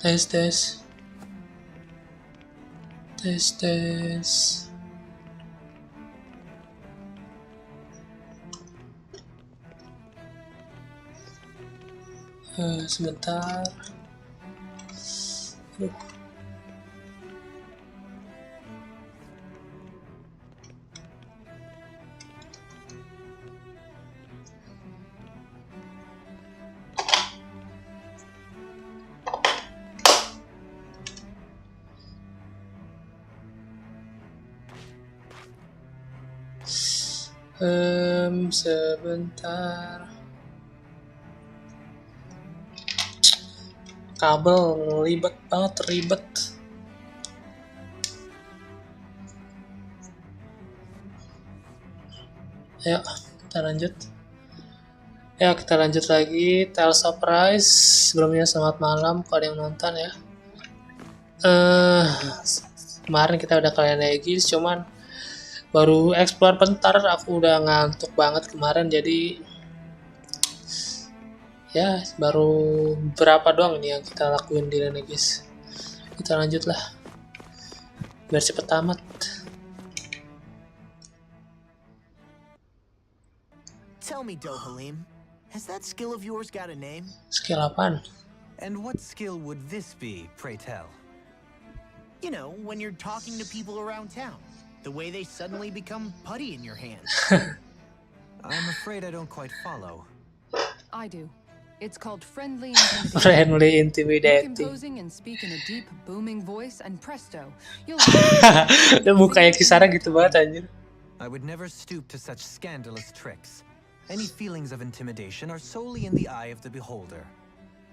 Tes tes. Tes tes. Sebentar. Aduh. Sebentar. Kabel ribet banget, ribet. Ayo, kita lanjut. Ya, kita lanjut lagi. Tell surprise. Sebelumnya selamat malam kalau ada yang nonton ya. Kemarin kita udah kalian lagi, cuman baru explore bentar, aku udah ngantuk banget kemarin, jadi ya baru berapa doang nih yang kita lakuin di Renegis. Kita lanjut lah biar cepet tamat. Tell me, Dohalim, has that skill of yours got a name? Skill apaan? And what skill would this be, pray tell? You know, when you're talking to people around town. The way they suddenly become putty in your hands. I'm afraid I don't quite follow. I do. It's called friendly intimidating. Friendly Look intimidating. imposing and speak in a deep, booming voice, and presto, you'll. Udah mukanya Kisara gitu banget anjir. I would never stoop to such scandalous tricks. Any feelings of intimidation are solely in the eye of the beholder.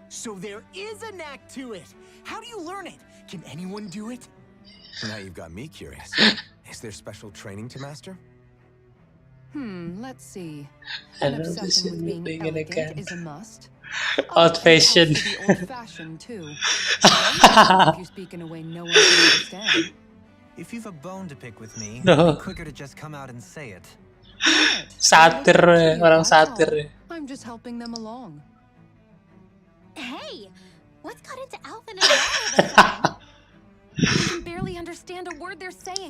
So there is a knack to it. How do you learn it? Can anyone do it? Now you've got me curious. Is there special training to master? Let's see. I An know this obsession with is being being elegant again. is a must. Old-fashioned. Old-fashioned too. If you speak in a way no one can understand. If you've a bone to pick with me, No. it'd be quicker to just come out and say it. Satir, orang satir. I'm just helping them along. Hey, what's got into Alvin and Laura all of a sudden? I can barely understand a word they're saying.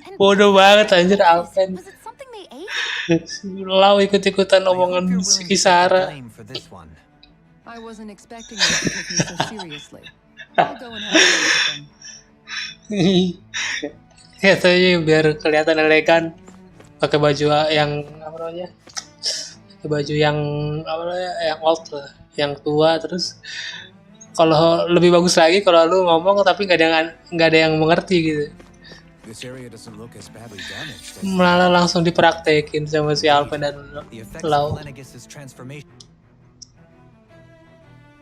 And Bodoh banget anjir Alvin. was it something they ate? Lau ikut-ikutan I hope omongan you're si willing to take the Kisara. blame for this one. I wasn't expecting you to take me so seriously. I'll go and have a word with them. Katanya biar kelihatan elegan pakai baju yang apa namanya, pakai baju yang apa namanya, yang old lah, yang tua. Terus kalau lebih bagus lagi kalau lu ngomong tapi nggak ada yang mengerti gitu, This area doesn't look as badly damaged as malah langsung dipraktekin sama si Alvin dan The effects Lau. of Lenegis's transformation.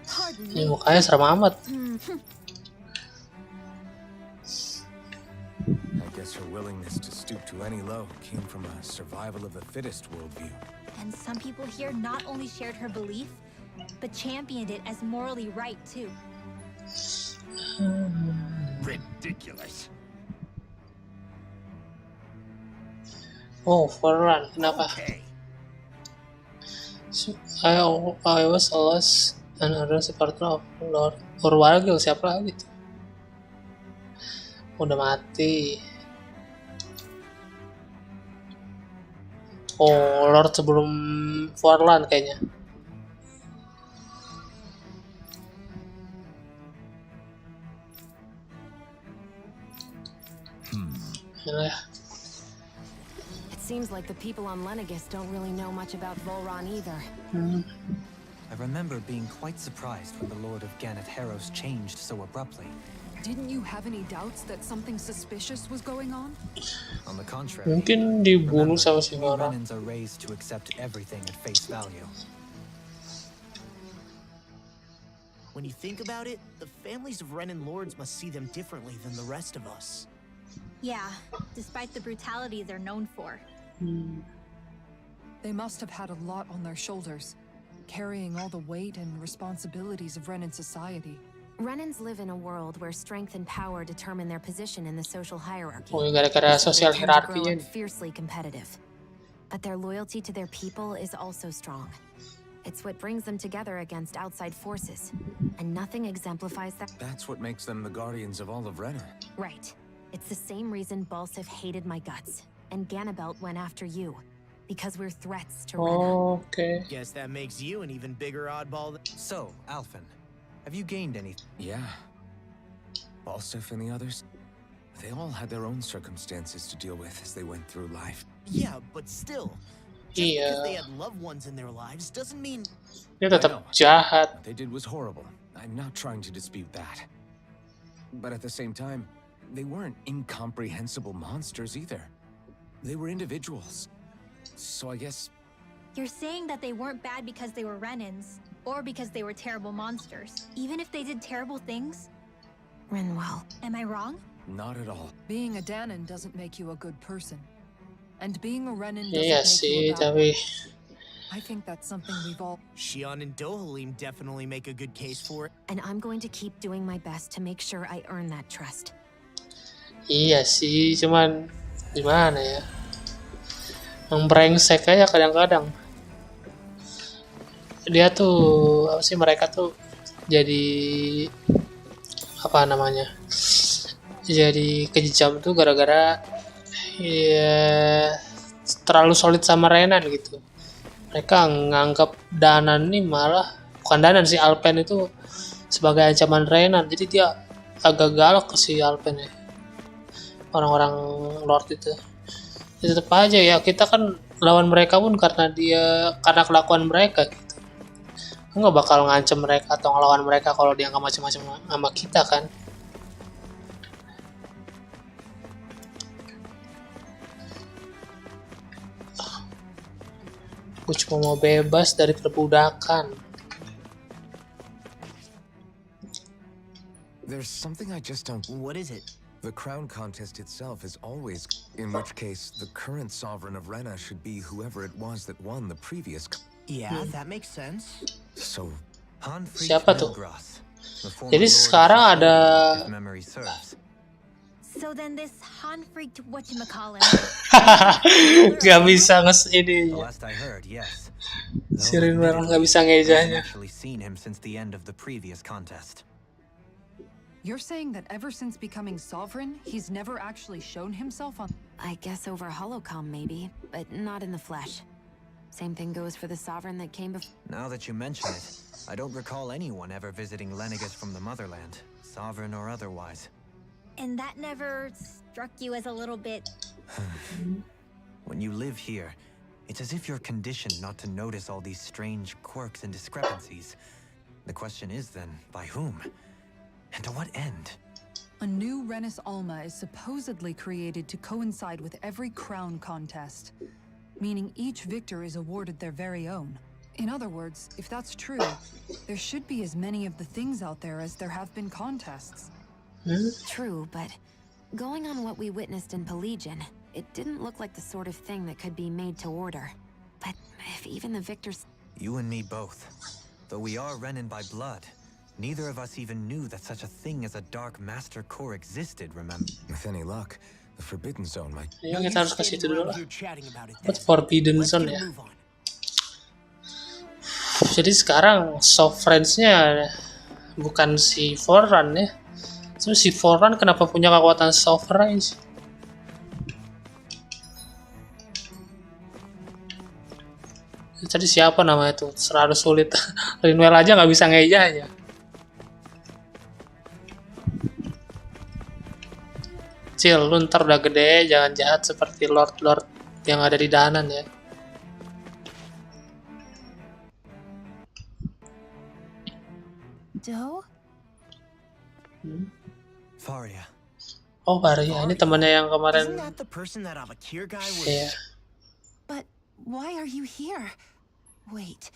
Pardon Ini me. mukanya serem amat. I guess her willingness to stoop to any low came from a survival of the fittest worldview. And some people here not only shared her belief, but championed it as morally right too. Ridiculous. Oh, Forlan, kenapa? Okay. I was lost and other supporter of Lord Orwagil, siapa lagi tuh? Udah mati. Oh, Lord sebelum Forlan kayaknya. Ya. It seems like the people on Lenegis don't really know much about Volron either. I remember being quite surprised when the Lord of Ganath Harros changed so abruptly. Didn't you have any doubts that something suspicious was going on? On the contrary, Mungkin dibunuh sama si we orang. Renans are raised to accept everything at face value. When you think about it, the families of Renan lords must see them differently than the rest of us. Yeah, despite the brutality they're known for. They must have had a lot on their shoulders, carrying all the weight and responsibilities of Renan society. Renans live in a world where strength and power determine their position in the social hierarchy. Oh, gara-gara So sosial they tend to grow hierarkinya. up fiercely competitive. But their loyalty to their people is also strong. It's what brings them together against outside forces. And nothing exemplifies that. That's what makes them the guardians of all of Rena. Right. It's the same reason Balsif hated my guts. And Ganabelt went after you. Because we're threats to Rena. Oke. Guess that makes you an even bigger oddball than... So, Alphen, have you gained anything? Yeah. Balsif and the others, they all had their own circumstances to deal with as they went through life. Yeah, but still. Just because they Iya. had loved ones in their lives doesn't mean... Dia tetap jahat. What they did was horrible. I'm not trying to dispute that. But at the same time, they weren't incomprehensible monsters either. They were individuals. So I guess... You're saying that they weren't bad because they were Renans, or because they were terrible monsters, even if they did terrible things? Rinwell. Am I wrong? Not at all. Being a Danon doesn't make you a good person. And being a Renan doesn't Iya make sih, you a bad tapi one. I think that's something we've all... Shion and Dohalim definitely make a good case for it. And I'm going to keep doing my best to make sure I earn that trust. iya sih, cuman gimana ya? Brengsek aja kadang-kadang. Dia tuh apa sih, mereka tuh jadi apa namanya? Jadi kejam tuh gara-gara ya terlalu solid sama Renan gitu. Mereka nganggap Danan nih malah bukan Danan sih, Alpen itu sebagai ancaman Renan. Jadi dia agak galak ke si Alpen ya. Orang-orang Lord itu. Ya, tetap aja ya, kita kan lawan mereka pun karena kelakuan mereka gitu. Nggak bakal ngancem mereka atau ngelawan mereka kalau dia nggak macam-macam sama kita kan. Gue cuma mau bebas dari perbudakan. There's something I just don't... What is it? The crown contest itself is always... In which case, the current sovereign of Rena should be whoever it was that won the previous... Yeah, that makes sense. So, Siapa tuh? Jadi sekarang ada... If memory serves. So then this Han-freaked whatchamacallit... Gak bisa ini. The last I heard, yes. Sirin memang gak bisa ngejanya. Actually seen him since the end of the previous contest. You're saying that ever since becoming sovereign, he's never actually shown himself on... I guess over holocom maybe, but not in the flesh. Same thing goes for the sovereign that came before. Now that you mention it, I don't recall anyone ever visiting Lenegis from the motherland, sovereign or otherwise. And that never struck you as a little bit... When you live here, it's as if you're conditioned not to notice all these strange quirks and discrepancies. The question is then, by whom? And to what end? A new Renis Alma is supposedly created to coincide with every crown contest, meaning each victor is awarded their very own. In other words, if that's true, there should be as many of the things out there as there have been contests. True, but going on what we witnessed in Pelagian, it didn't look like the sort of thing that could be made to order. But if even the victors... You and me both. Though we are Renin by blood, neither of us even knew that such a thing as a Dark Master Core existed, remember? with any luck, the Forbidden Zone might... Ya, kita harus kasih itu dulu lah. Here chatting about it What then. Forbidden Let's Zone get ya. a move on. Jadi sekarang soft friends-nya bukan si Forran ya. Terus si Forran kenapa punya kekuatan soft range? Tadi siapa namanya tuh? Selalu sulit. Rinwell aja nggak bisa ngejanya. Cil, lu ntar udah gede, jangan jahat seperti Lord-Lord yang ada di Danan ya. Do? Faria. Oh, Varia, ini temannya yang kemarin. Isn't that the person that Avakir guy was? Iya. But why are you here? Wait.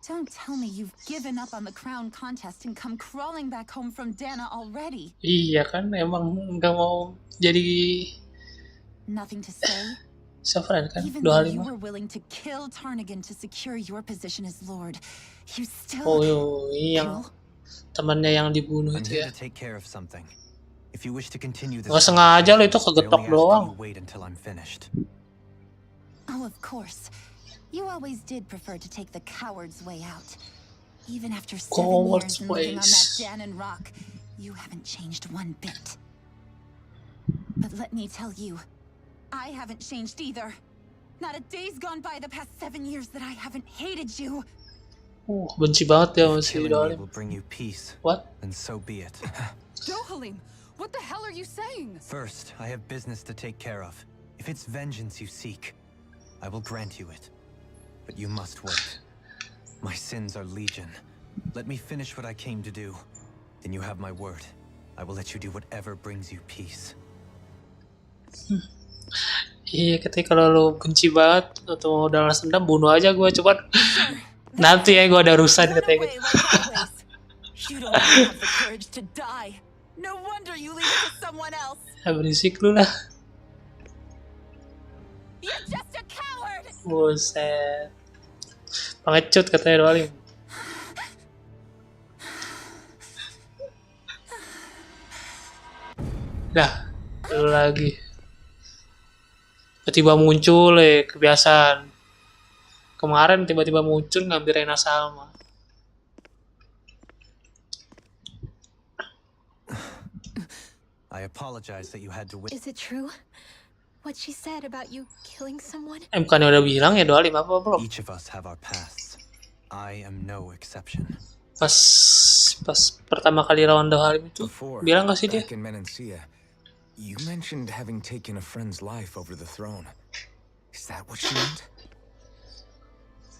Don't tell me you've given up on the crown contest and come crawling back home from Dana already. Iya kan, emang nggak mau jadi Nothing to say? sovereign kan, Even though you 25. were willing to kill Tarnigan to secure your position as Lord, you still... Oh yang temannya yang dibunuh I'm itu here ya. to take care of something. If you wish to continue this, Nggak sengaja lo itu I kegetok only ask that doang. you wait until I'm finished. Oh, of course. You always did prefer to take the coward's way out. Even after 7 Coward's years and living on that ways. Danon rock, you haven't changed one bit. But let me tell you, I haven't changed either. Not a day's gone by the past 7 years that I haven't hated you. Benci banget ya sama si Killing me Dalim. will bring you peace, What? then so be it. Dohalim, what the hell are you saying? First, I have business to take care of. If it's vengeance you seek, I will grant you it. But you must wait. My sins are legion. Let me finish what I came to do. Then you have my word. I will let you do whatever brings you peace. Iya, katanya kalau lu benci banget atau mau balas dendam, bunuh aja gue, cuman nanti ya gue ada urusan katanya gitu. You don't have the courage to die. No wonder you leave it to someone else. Ya berisik lu lah. You're just a coward. Buset. Pengecut katanya Dalim. Dah, lu lagi. Tiba-tiba muncul kebiasaan. Kemarin tiba-tiba muncul ngambil Rena Salma. I apologize that you had to wait. Is it true? What she said about you killing someone? Bukannya udah bilang ya Dalim apa belum? Each of us have our pasts. I am no exception. Pas pertama kali lawan Dalim itu Before, bilang gak sih dia? back in Menencia, you mentioned having taken a friend's life over the throne. Is that what she meant?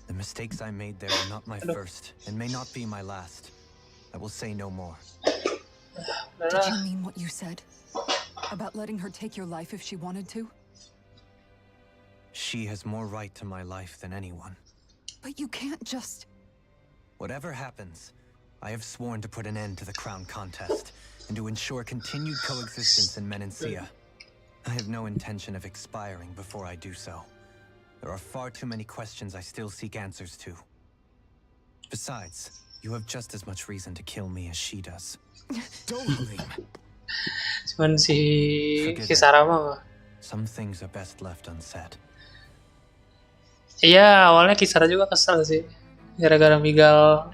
The mistakes I made there were not my first, and may not be my last. I will say no more. Did you mean what you said? About letting her take your life if she wanted to? She has more right to my life than anyone. But you can't just... Whatever happens, I have sworn to put an end to the crown contest, and to ensure continued coexistence in Menencia. I have no intention of expiring before I do so. There are far too many questions I still seek answers to. Besides, you have just as much reason to kill me as she does. Dohalim. Cuman si Sarah mah. Some things are best left unsaid. Iya, awalnya Kisara juga kesel sih. Gara-gara Miguel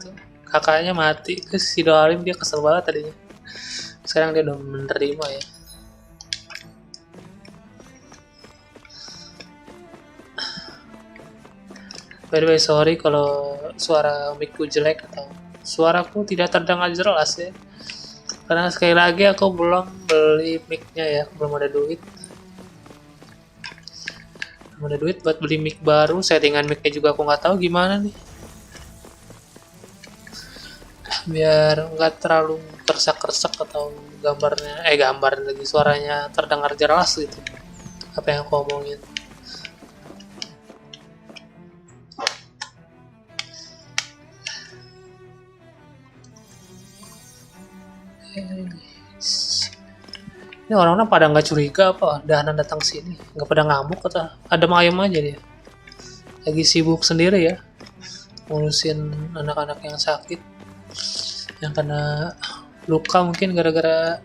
tuh. Kakaknya mati. Terus si Dalim dia kesel banget tadinya. Sekarang dia udah menerima ya. By the way, sorry kalau suara mic-ku jelek atau suaraku tidak terdengar jelas ya. Karena sekali lagi aku belum beli mic-nya ya, belum ada duit. Belum ada duit buat beli mic baru, settingan mic-nya juga aku nggak tahu gimana nih. Biar nggak terlalu kersak-kersak atau gambar lagi suaranya terdengar jelas gitu. Apa yang aku omongin. Ini orang-orang pada nggak curiga apa Danan datang sini, nggak pada ngamuk atau ada ayam aja dia lagi sibuk sendiri ya ngurusin anak-anak yang sakit yang kena luka mungkin gara-gara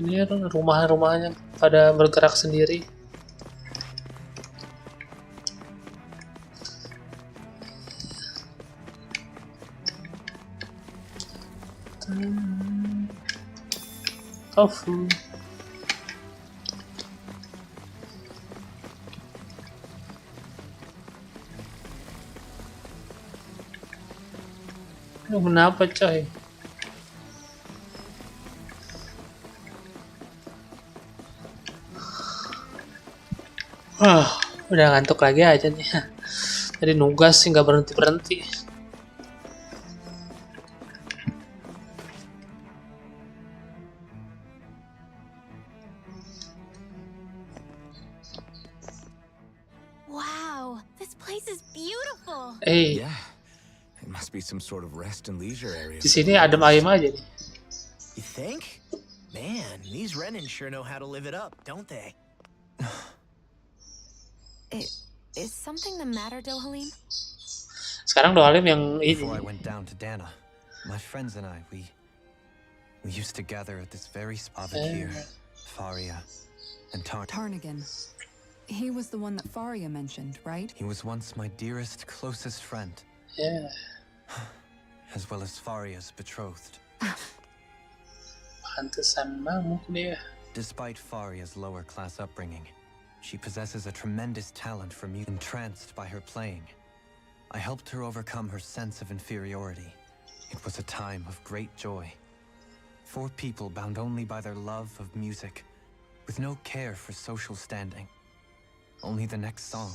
ini rumah-rumahnya pada bergerak sendiri. Tofu. Lu kenapa coy? Udah ngantuk lagi aja nih. Tadi nugas sih nggak berhenti. Yeah, it must be some sort of rest and leisure area. Di sini adem ayem aja nih. You think? Man, these Renans sure know how to live it up, don't they? Is something the matter, Dohalim? Sekarang Dohalim yang ini. Before I went down to Dana, my friends and I, we used to gather at this very spot here, Faria and Tarn again. He was the one that Faria mentioned, right? He was once my dearest, closest friend, Ya, as well as Faria's betrothed. pantesan mamuk dia. Despite Faria's lower class upbringing, she possesses a tremendous talent for music. Entranced by her playing, I helped her overcome her sense of inferiority. It was a time of great joy. 4 people bound only by their love of music, with no care for social standing. Only the next song.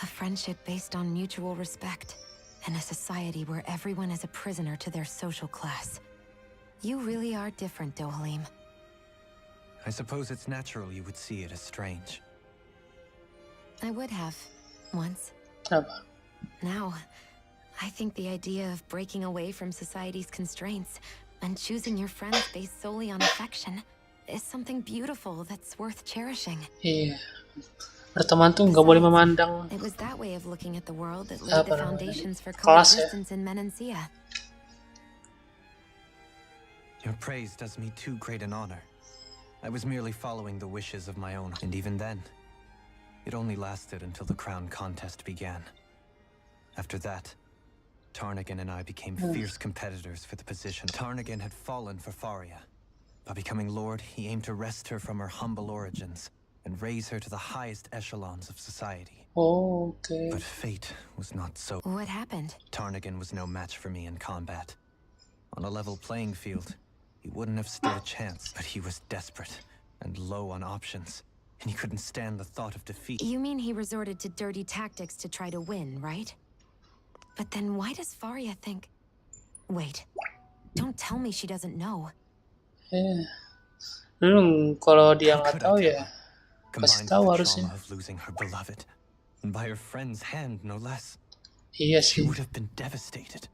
A friendship based on mutual respect, and a society where everyone is a prisoner to their social class. You really are different, Dohalim. I suppose it's natural you would see it as strange. I would have, once. Apa? Now, I think the idea of breaking away from society's constraints and choosing your friends based solely on affection is something beautiful that's worth cherishing. Iya. Berteman tuh nggak boleh memandang It was that way of looking at the world that laid apa the namanya, foundations for kelas ya. coexistence in Menencia. Your praise does me too great an honor. I was merely following the wishes of my own, and even then, it only lasted until the crown contest began. After that, Tarnagan and I became fierce competitors for the position. Tarnagan had fallen for Faria. By becoming Lord, he aimed to wrest her from her humble origins and raise her to the highest echelons of society. Oh, oke. But fate was not so. What happened? Tarnagan was no match for me in combat. On a level playing field, he wouldn't have stood a chance, but he was desperate and low on options, and he couldn't stand the thought of defeat. You mean he resorted to dirty tactics to try to win, right? But then why does Faria think... Wait, don't tell me she doesn't know. Kalau dia How nggak could tahu I ya, tell her? kasih Combined tahu with the harusnya. trauma of losing her beloved, and by her friend's hand, no less, Iya she sih. would have been devastated.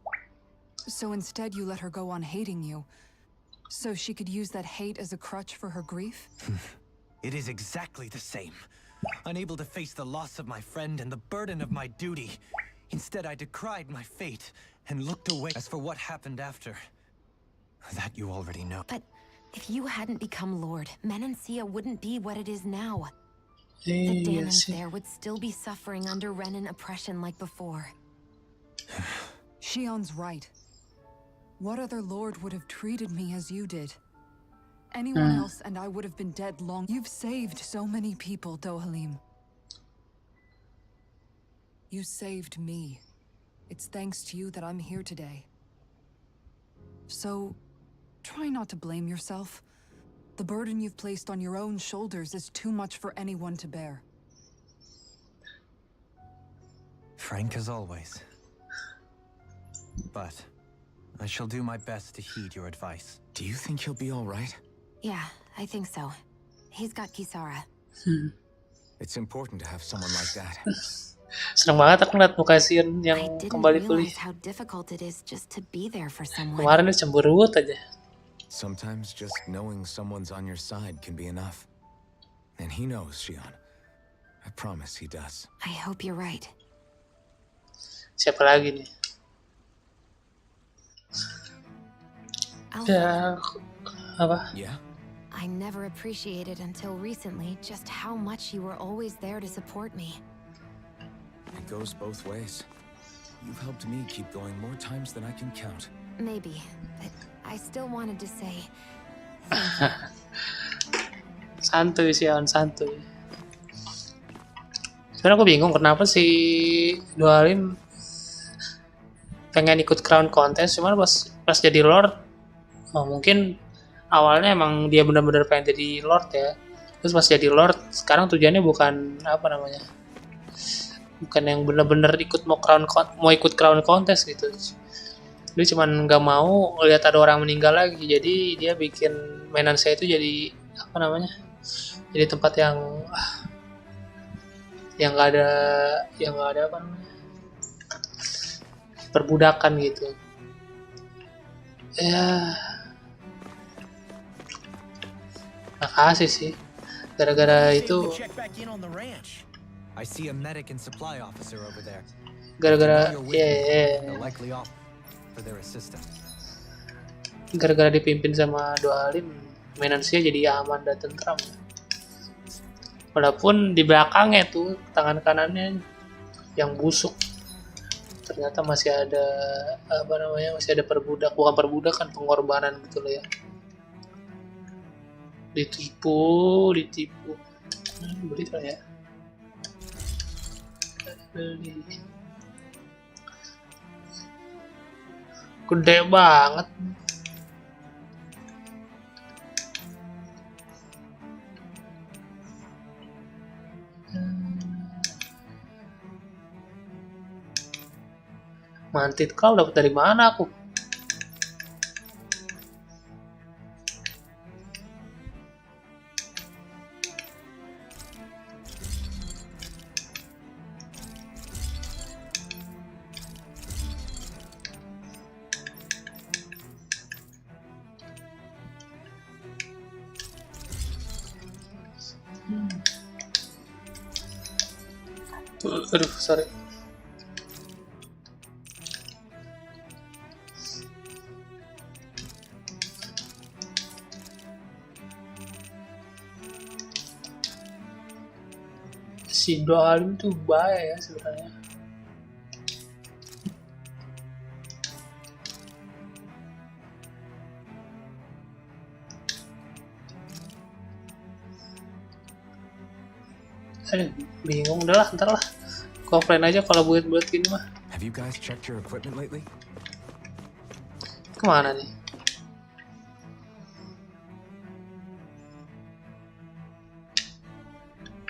So instead you let her go on hating you, so she could use that hate as a crutch for her grief? It is exactly the same. Unable to face the loss of my friend and the burden of my duty, instead I decried my fate and looked away. As for what happened after, that you already know. But if you hadn't become Lord, Menencia wouldn't be what it is now. The Iya Danans sih. there would still be suffering under Renan oppression like before. Shion's right. What other lord would have treated me as you did? Anyone else and I would have been dead long. You've saved so many people, Dohalim. You saved me. It's thanks to you that I'm here today. So, try not to blame yourself. The burden you've placed on your own shoulders is too much for anyone to bear. Frank as always. But I shall do my best to heed your advice. Do you think he'll be all right? Yeah, I think so. He's got Kisara. It's important to have someone like that. Seneng banget aku ngeliat muka Sion I yang didn't kembali realize pulih. how difficult it is just to be there for someone. Kemarin dia cemberut aja. Sometimes just knowing someone's on your side can be enough. And he knows, Shion. I promise he does. I hope you're right. Siapa lagi nih? Alpha, Ya, apa? Yeah? I never appreciated until recently just how much you were always there to support me. It goes both ways. You've helped me keep going more times than I can count. Maybe, but I still wanted to say Santuy Sion, santuy. Sebenarnya aku bingung kenapa si Dohalim pengen ikut crown contest, cuman pas jadi lord, oh mungkin awalnya emang dia benar-benar pengen jadi lord ya. Terus pas jadi lord, sekarang tujuannya bukan apa namanya, bukan yang benar-benar mau ikut crown contest gitu. Dia cuman nggak mau lihat ada orang meninggal lagi, jadi dia bikin mainan saya itu jadi apa namanya, jadi tempat yang nggak ada apa namanya, perbudakan gitu ya. Makasih sih, gara-gara itu, I see a medic and supply officer over there. gara-gara They'll likely offer for their assistance. gara-gara dipimpin sama Dohalim, Menencia jadi aman dan tentram. Walaupun di belakangnya tuh tangan kanannya yang busuk, ternyata masih ada apa namanya, masih ada perbudak, bukan perbudakan, pengorbanan gitu loh ya. Ditipu. Beli tuh ya. Beli. Gede banget. Mantit kau dapat dari mana aku? Aduh, sorry. Si Doalim tuh bahaya ya sebenarnya. Aduh, bingung, udahlah, ntar lah. Gua offline aja kalau buat gini mah. Have you guys checked your equipment lately? Kemana nih?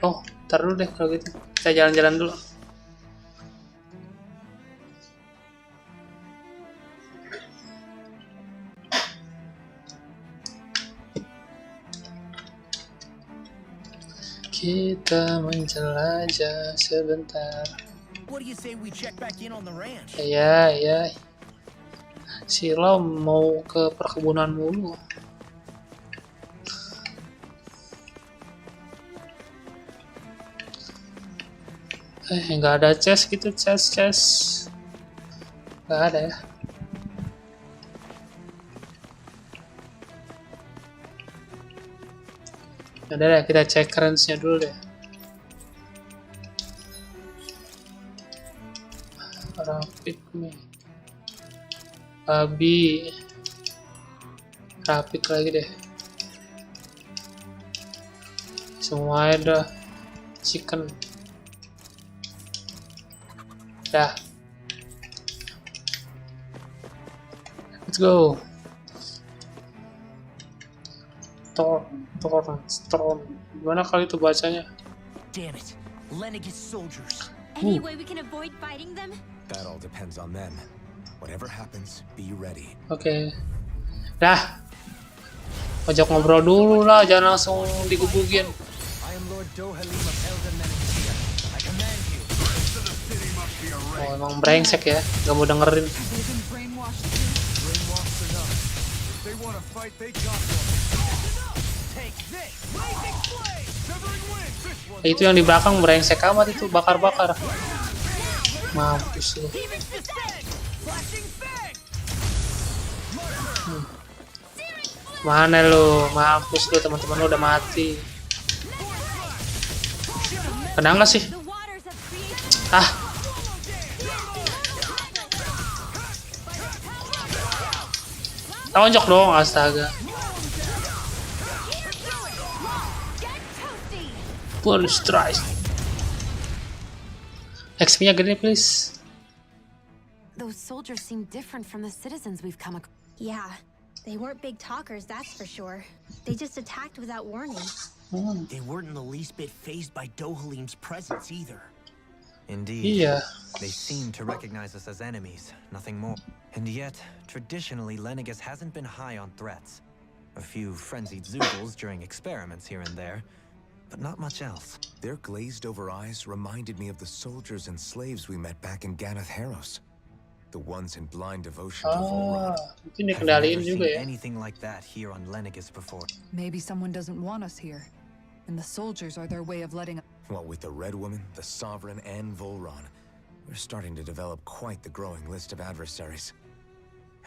Oh, ntar dulu deh kalau gitu. Kita jalan-jalan dulu. Kita menjelajah sebentar. What do you say we check back in on the ranch? Iya. Si Lo mau ke perkebunan mulu. Nggak ada chest gitu, chest. Nggak ada ya. Udah deh, kita cek range-nya dulu deh. Rapid nih. Babi. Rapid lagi deh. Semua ada. Chicken. Dah. Let's go. Thorn. Gimana kali itu bacanya? Damn it. Lenegis soldiers. Any way we can avoid fighting them? That all depends on them. Whatever happens, be ready. Oke. Dah. Ajak ngobrol dulu lah, jangan langsung digebukin. I am Lord Dohalim of Elden Menegia. I command you. Oh, emang brengsek ya, gak mau dengerin. They've been brainwashed too. Brainwashed enough. If they want to fight, they got one. Take this. Blazing flame. Severing wind. This one. Itu yang di belakang brengsek amat itu, bakar-bakar. Mampus lu. Demon fang. Flashing fang. Mana lu? Mampus lu, teman-teman lu udah mati. Kena nggak sih? The waters of creation. Ah. Tonjok dong, astaga. Full strike. XP-nya gede, please. Those soldiers seem different from the citizens we've come across. Yeah, they weren't big talkers, that's for sure. They just attacked without warning. They weren't in the least bit fazed by Dohalim's presence either. Indeed. Iya. They seem to recognize us as enemies, nothing more. And yet, traditionally, Lenegis hasn't been high on threats. A few frenzied zoogles during experiments here and there, but not much else. Their glazed-over eyes reminded me of the soldiers and slaves we met back in Ganath Harros. The ones in blind devotion to Volrod. Mungkin I've dikendaliin never juga seen ya. anything like that here on Lenegis before. Maybe someone doesn't want us here, and the soldiers are their way of letting us. Well, with the Red Woman, the Sovereign, and Volron, we're starting to develop quite the growing list of adversaries.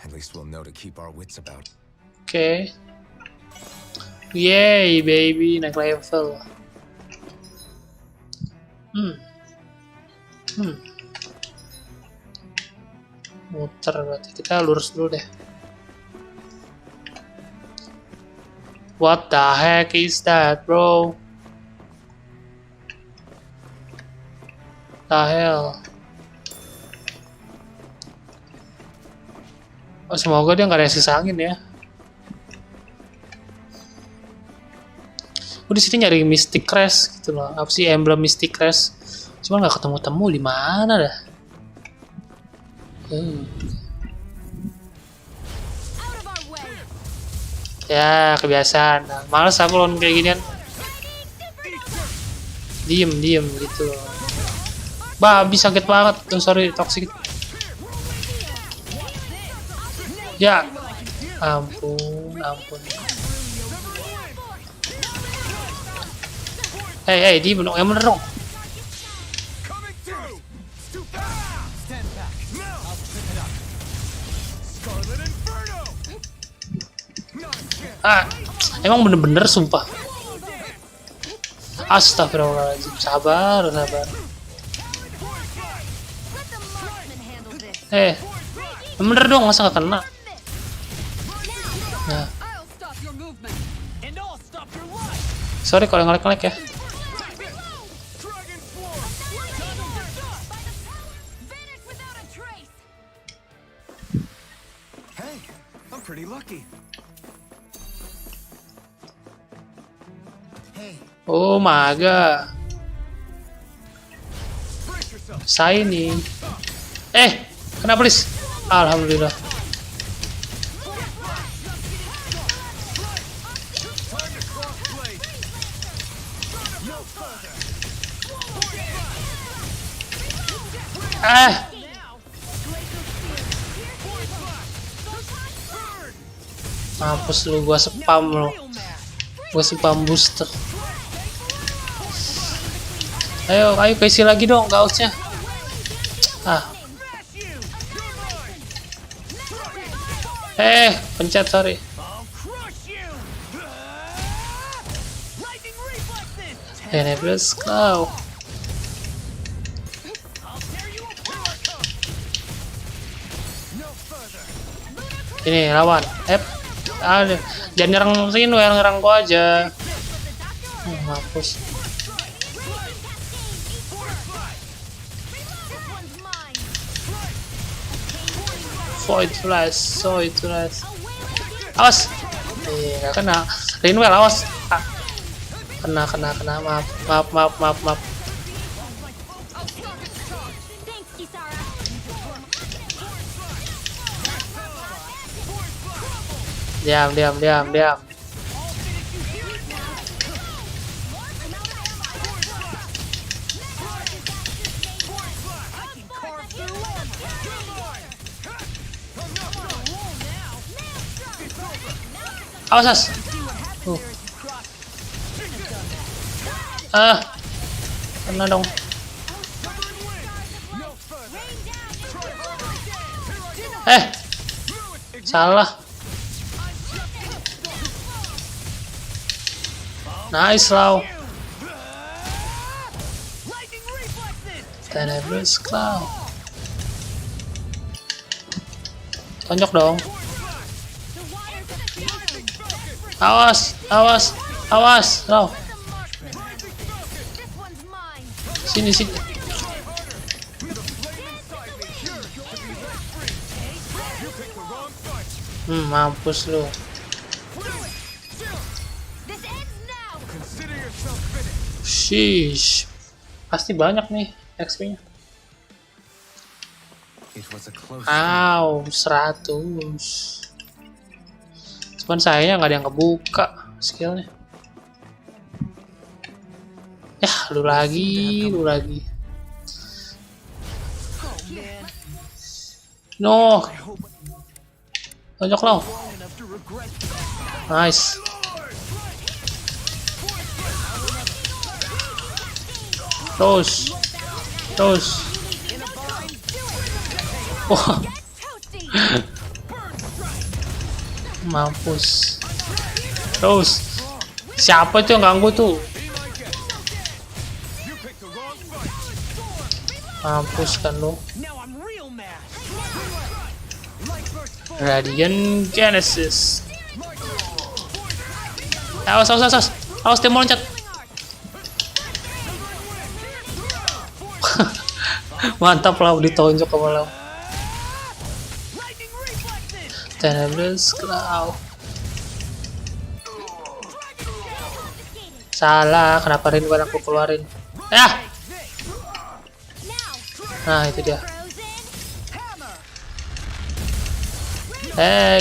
At least we'll know to keep our wits about. Oke. Yay, baby, naik level. Muter, berarti kita lurus dulu deh. What the heck is that, bro? The hell? Oh, semoga dia nggak ada sisa angin ya. Gue di sini nyari Mystic Crest gitu loh. Apa sih emblem Mystic Crest? Cuma nggak ketemu-temu di mana dah. Ya kebiasaan. Nah, males aku lawan kayak ginian. Diem gitu. Babi sakit banget. Oh, sorry toxic. Ya, ampun. Hey, di bener yang bener dong. Emang bener-bener sumpah. Astagfirullahaladzim. Sabar. Bener dong, masa gak kena? Nah. Sorry kalau ngelek-ngelek ya. Hey, I'm pretty lucky. Oh my god. Saya nih. Kenapa please? Alhamdulillah. Mampus lu, gua spam lo. Gua spam booster. Ayo kasih lagi dong gausnya. Pencet, sorry. Nebulous Cloud. Ini lawan. Jangan nyerang sini, nyerang gua aja. Mampus. Void flash. Awas. Gak kena. Rinwell, awas. Kena. Maaf. Diam. Awas. Kena dong. Salah. Nice low. Nebulous Cloud. Tonjok dong. Awas, low. Sini. Mampus lu. Sheesh. Pasti banyak nih XP-nya. 100. Cuman sayangnya nggak ada yang kebuka skillnya. Lu lagi. No. Tonjok lo. Nice. Terus. Wah. Mampus. Terus. Siapa itu yang ganggu tuh? Mampus kan lu. Now I'm real mad. Radiant Genesis. Awas, awas, awas. Awas dia mau loncat. Mantap lah ditonjok sama lo. Tenebres Cloud. Salah, kenapa Rin aku keluarin? Nah, itu dia.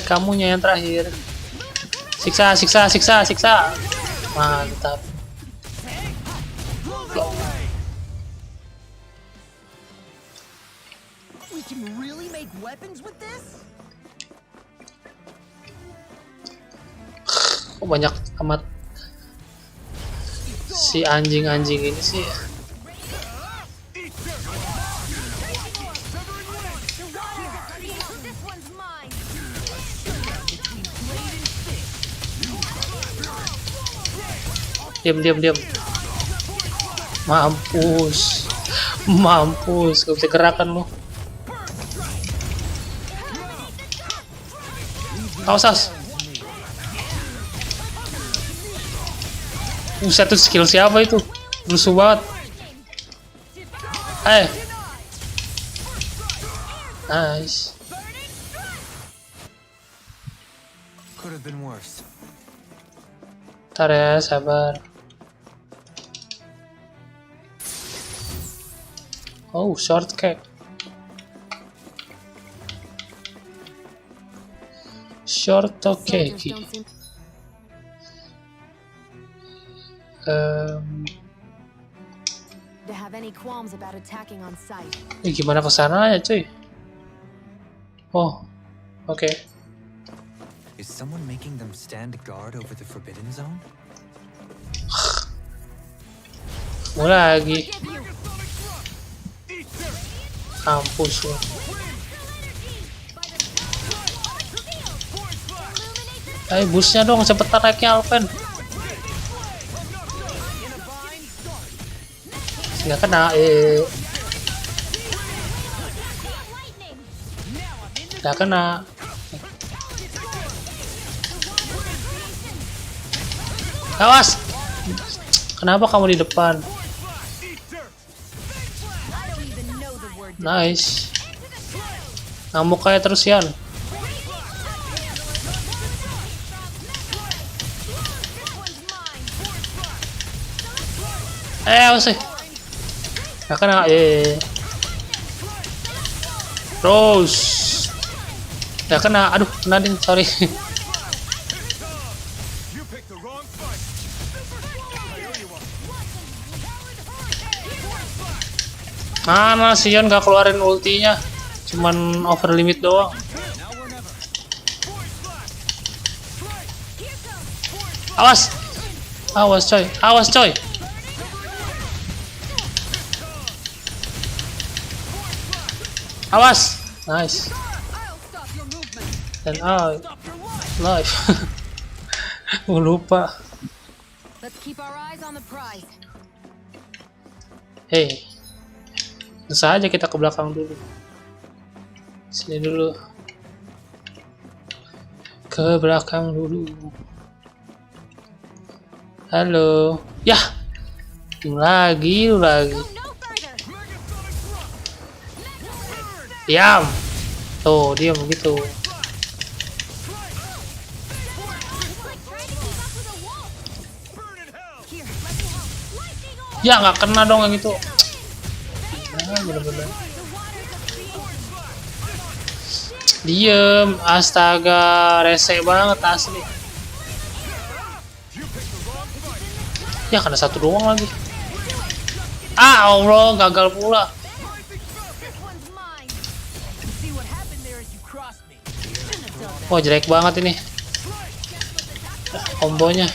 Kamunya yang terakhir. Siksa, siksa, siksa, siksa. Mantap. We can really make weapons with this? Kok banyak amat si anjing-anjing ini sih. Diam, diam, diam. Mampus. Mampus, gak bisa gerakan lu. Awas. Buset, tuh skill siapa itu? Rusuh banget. Nice. Could have been worse. Ntar ya, sabar. Oh, shortcut. Shortcut. Gimana kesana ya, cuy? Oh, oke. Is someone making them stand guard over the forbidden zone? Mulai lagi. Kampus lu. Ayo busnya dong, cepetan naiknya Alpen. Nggak kena, nggak kena. Awas! Kenapa kamu di depan? Nice. Ngamuk kayak terus Yan. Awas sih. Nggak kena, Terus. Nggak kena, aduh, kena ding, sorry. Mana Sion gak keluarin ultinya, cuman over limit doang. Awas, awas coy, awas coy. Awas, nice. Dan live. Lupa. Hey. Bisa aja kita ke belakang dulu. Sini dulu. Ke belakang dulu. Halo. Yah. Lu lagi. Diam. Tuh, diam begitu. Ya, nggak kena dong yang itu. Bener-bener. Diem, astaga, rese banget asli. Ya kena satu doang lagi. Allah, gagal pula. Wah, jelek banget ini kombonya.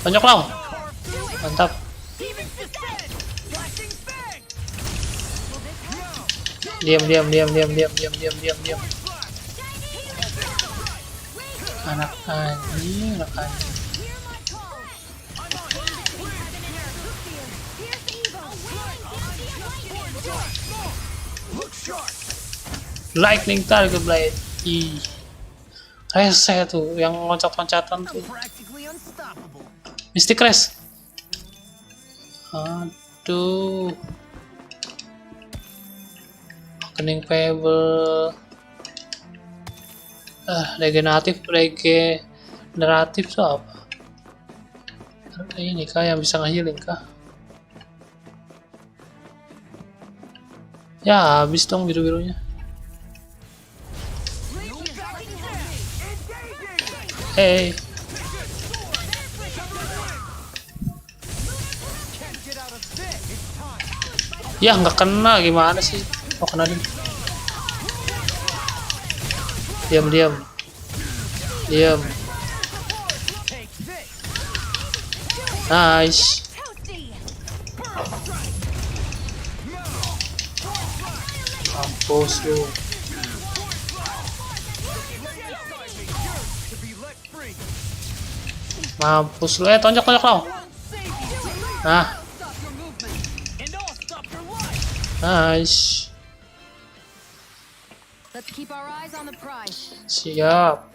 Banyak lah. Mantap. Diam. Anak anjing. Lightning target blade. Ih. Rese tuh yang loncat-loncatan tuh. Mystic Crash. Aduh. Kening Pebble. Regeneratif tuh apa? Ada ini kah yang bisa nge-healing kah? Ya habis dong biru-birunya. Hey. Ya nggak kena, gimana sih? Oh kena nih. Diam. Nice. Mampus lu. Mampus lu. Tonjok lo. Nah. Nice. Let's keep our eyes on the prize. Siap.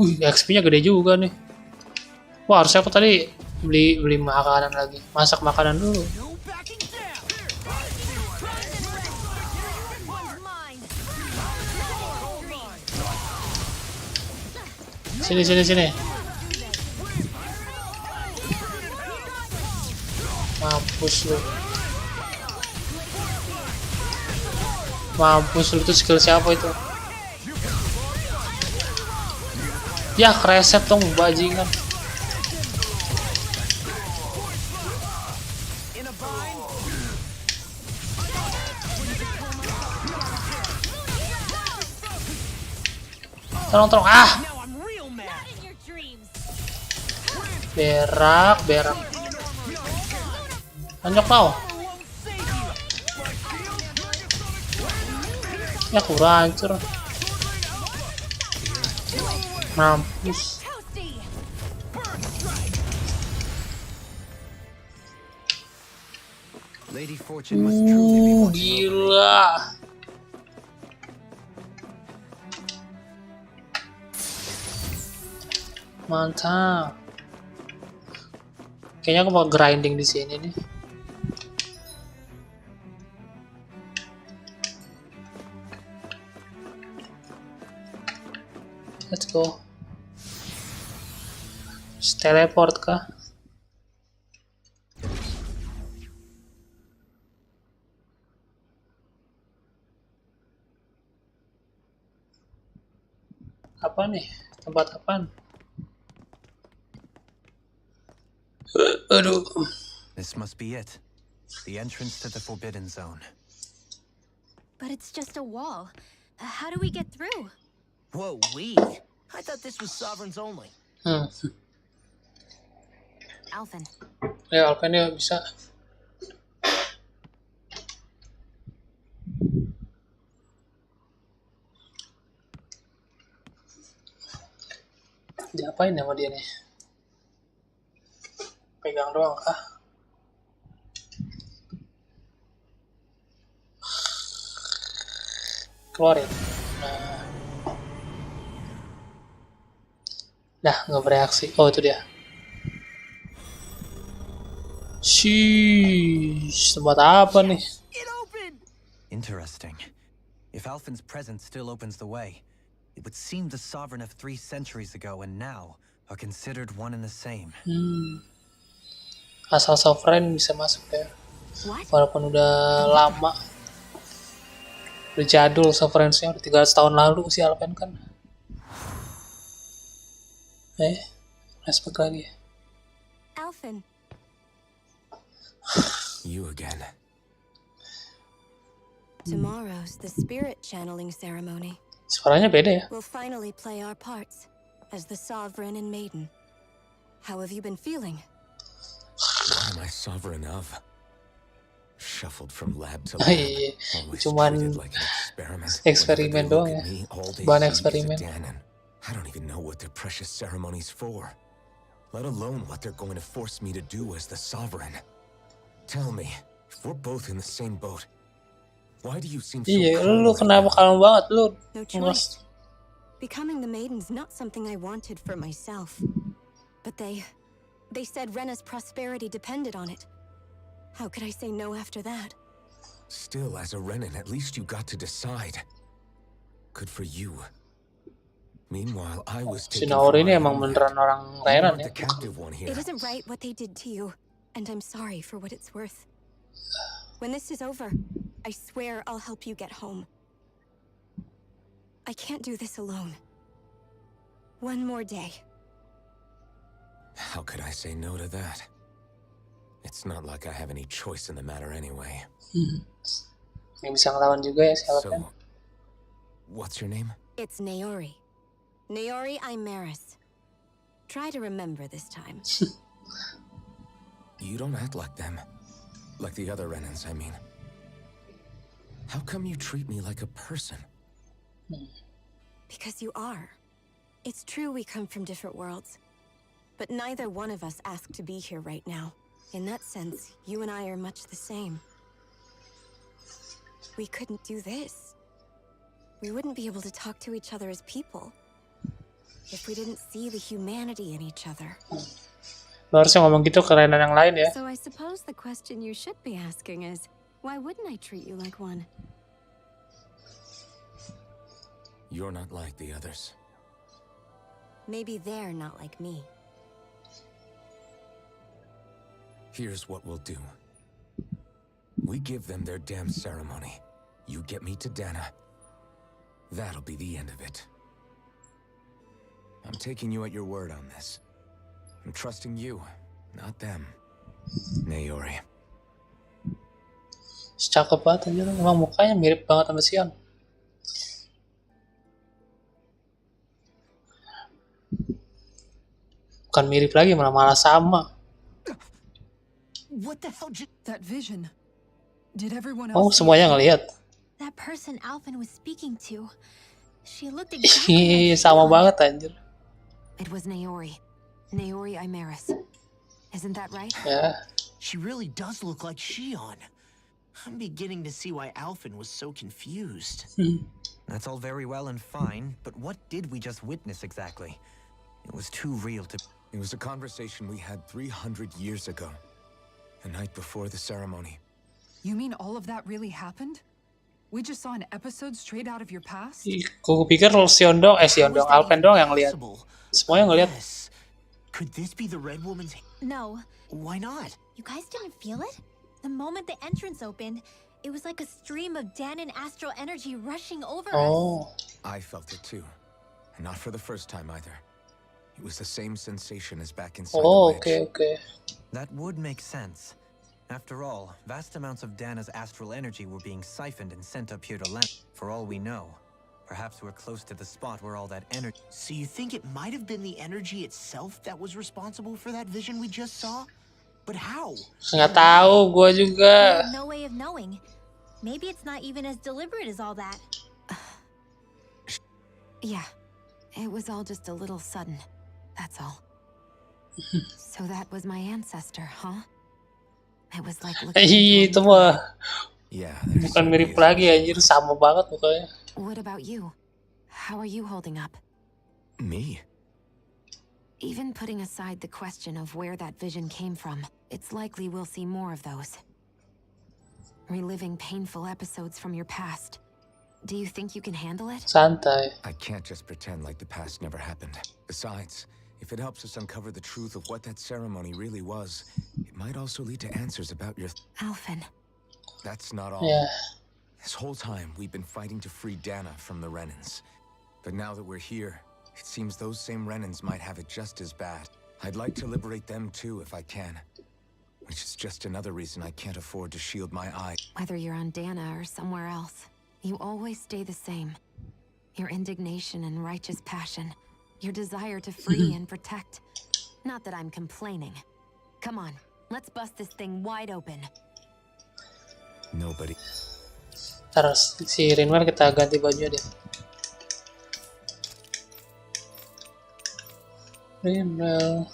XP-nya gede juga nih. Wah, harusnya aku tadi beli makanan lagi. Masak makanan dulu. Sini. Mampus lu itu skill siapa itu? Ya kereset dong bajingan. Tolong. Berak. Lanjut kau. Ya kurang hancur. Mampus. Lady Fortune must truly be watching over me. Gila. Mantap. Kayaknya aku mau grinding di sini nih. Let's go. Teleport kah? Apa nih? Tempat apaan? Aduh. This must be it. The entrance to the Forbidden Zone. But it's just a wall. How do we get through? Whoa, I thought this was sovereigns only. Alphen. Ya, Alphen ya bisa. Diapain sama dia nih? Pegang doang kah? Keluarin. Nah, nggak bereaksi. Oh, itu dia. Sheesh, tempat apa nih? Interesting. If Alphen's presence still opens the way, it would seem the sovereign of 3 centuries ago and now are considered one and the same. Asal sovereign bisa masuk ya. Walaupun udah lama. Udah jadul sovereignnya, udah 300 tahun lalu si Alphen kan. Respect lagi. Alphen. You again. Tomorrow's the spirit channeling ceremony. Suaranya beda ya. We'll finally play our parts as the sovereign and maiden. How have you been feeling? What am I sovereign of? Shuffled from lab to lab. Iya, cuman like an eksperimen doang ya. Bahan eksperimen. I don't even know what their precious ceremony's for, let alone what they're going to force me to do as the sovereign. Tell me, if we're both in the same boat, Why do you seem so Iya, calm lu right kenapa now? kalem banget lu? No Ngeres. choice. Becoming the maiden's not something I wanted for myself. But they said Rena's prosperity depended on it. How could I say no after that? Still, as a Renin, at least you got to decide. Good for you. Meanwhile, I was Si taken Naori for ini my emang own beneran hand. orang You Renan weren't ya. the captive one here. It isn't right what they did to you, and I'm sorry for what it's worth. When this is over, I swear I'll help you get home. I can't do this alone. One more day. How could I say no to that? It's not like I have any choice in the matter anyway. Yang bisa ngelawan juga ya si Alpen. So, what's your name? It's Naori. Naori Imaris. Try to remember this time. You don't act like them. Like the other Renans, I mean. How come you treat me like a person? Because you are. It's true we come from different worlds. But neither one of us asked to be here right now. In that sense, you and I are much the same. We couldn't do this. We wouldn't be able to talk to each other as people if we didn't see the humanity in each other. Lo harusnya ngomong gitu ke Renan yang lain ya. So I suppose the question you should be asking is, why wouldn't I treat you like one? You're not like the others. Maybe they're not like me. Here's what we'll do. We give them their damn ceremony. You get me to Dana. That'll be the end of it. I'm taking you at your word on this. I'm trusting you, not them. Naori. Cakep banget anjir, emang mukanya mirip banget sama Shion. Bukan mirip lagi, malah sama. What the hell just... That vision. Did everyone Oh, else see semuanya it? ngelihat. That person Alvin was speaking to. She looked exactly like Sama Shion. banget anjir. It was Naori. Naori Imaris. Isn't that right? Ya, She really does look like Shion. I'm beginning to see why Alphen was so confused. That's all very well and fine, but what did we just witness exactly? It was too real to... It was a conversation we had 300 years ago. The night before the ceremony. You mean all of that really happened? We just saw an episode straight out of your past? Gue pikir Shion dong, How is that Alpen even dong yang lihat. possible? Semuanya ngelihat. Yes. Could this be the Red Woman's... No, Why not? you guys didn't feel it? The moment the entrance opened, it was like a stream of Dan and astral energy rushing over us. Oh, I felt it too. And not for the first time either. It was the same sensation as back inside oh, the wedge. oke. That would make sense. After all, vast amounts of Dana's astral energy were being siphoned and sent up here to Len. For all we know, perhaps we're close to the spot where all that energy... So you think it might have been the energy itself that was responsible for that vision we just saw? But how? Nggak tahu, gue We juga. have no way of knowing. Maybe it's not even as deliberate as all that. Yeah. It was all just a little sudden. That's all. So that was my ancestor, huh? It was like looking Itu into a mah Yeah, there bukan certainly mirip is lagi no anjir, sama banget mukanya. What about you? How are you holding up? Me? Even putting aside the question of where that vision came from, it's likely we'll see more of those. Reliving painful episodes from your past. Do you think you can handle it? Santai. I can't just pretend like the past never happened. Besides, if it helps us uncover the truth of what that ceremony really was, it might also lead to answers about your... Alphen. That's not all. Ya, This whole time, we've been fighting to free Dana from the Renans. But now that we're here, it seems those same Renans might have it just as bad. I'd like to liberate them too if I can. Which is just another reason I can't afford to shield my eye. Whether you're on Dana or somewhere else, you always stay the same. Your indignation and righteous passion. Your desire to free and protect. Not that I'm complaining. Come on, let's bust this thing wide open. Nobody... ntar si Rinwell kita ganti bajunya deh. Rinwell.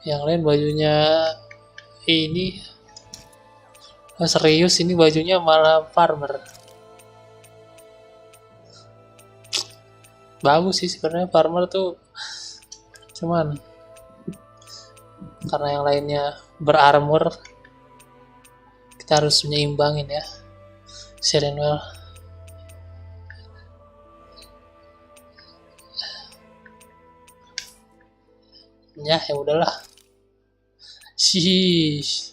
Yang lain bajunya ini Oh, serius ini bajunya malah farmer. Bagus sih sebenarnya farmer tuh, cuman karena yang lainnya berarmor, kita harus menyeimbangin ya. Serenwell. Ya udahlah. Shish.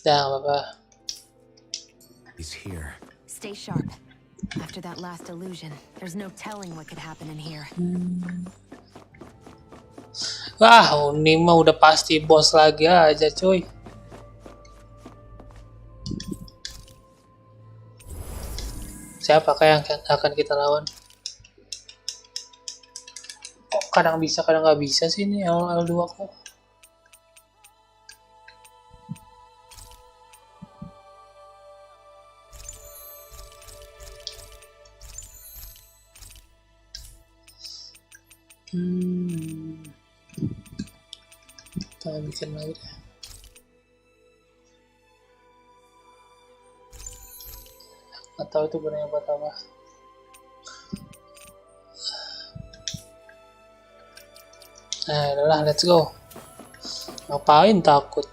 Dah apa-apa. He's here. Stay sharp. After that last illusion, there's no telling what could happen in here. Wah, ini mah udah pasti bos lagi aja, cuy. Siapakah yang akan kita lawan? Kok kadang bisa, kadang nggak bisa sih ini L2 kok. Kita bikin lagi deh. Atau itu gunanya buat apa? Nah, udahlah, let's go. Ngapain takut?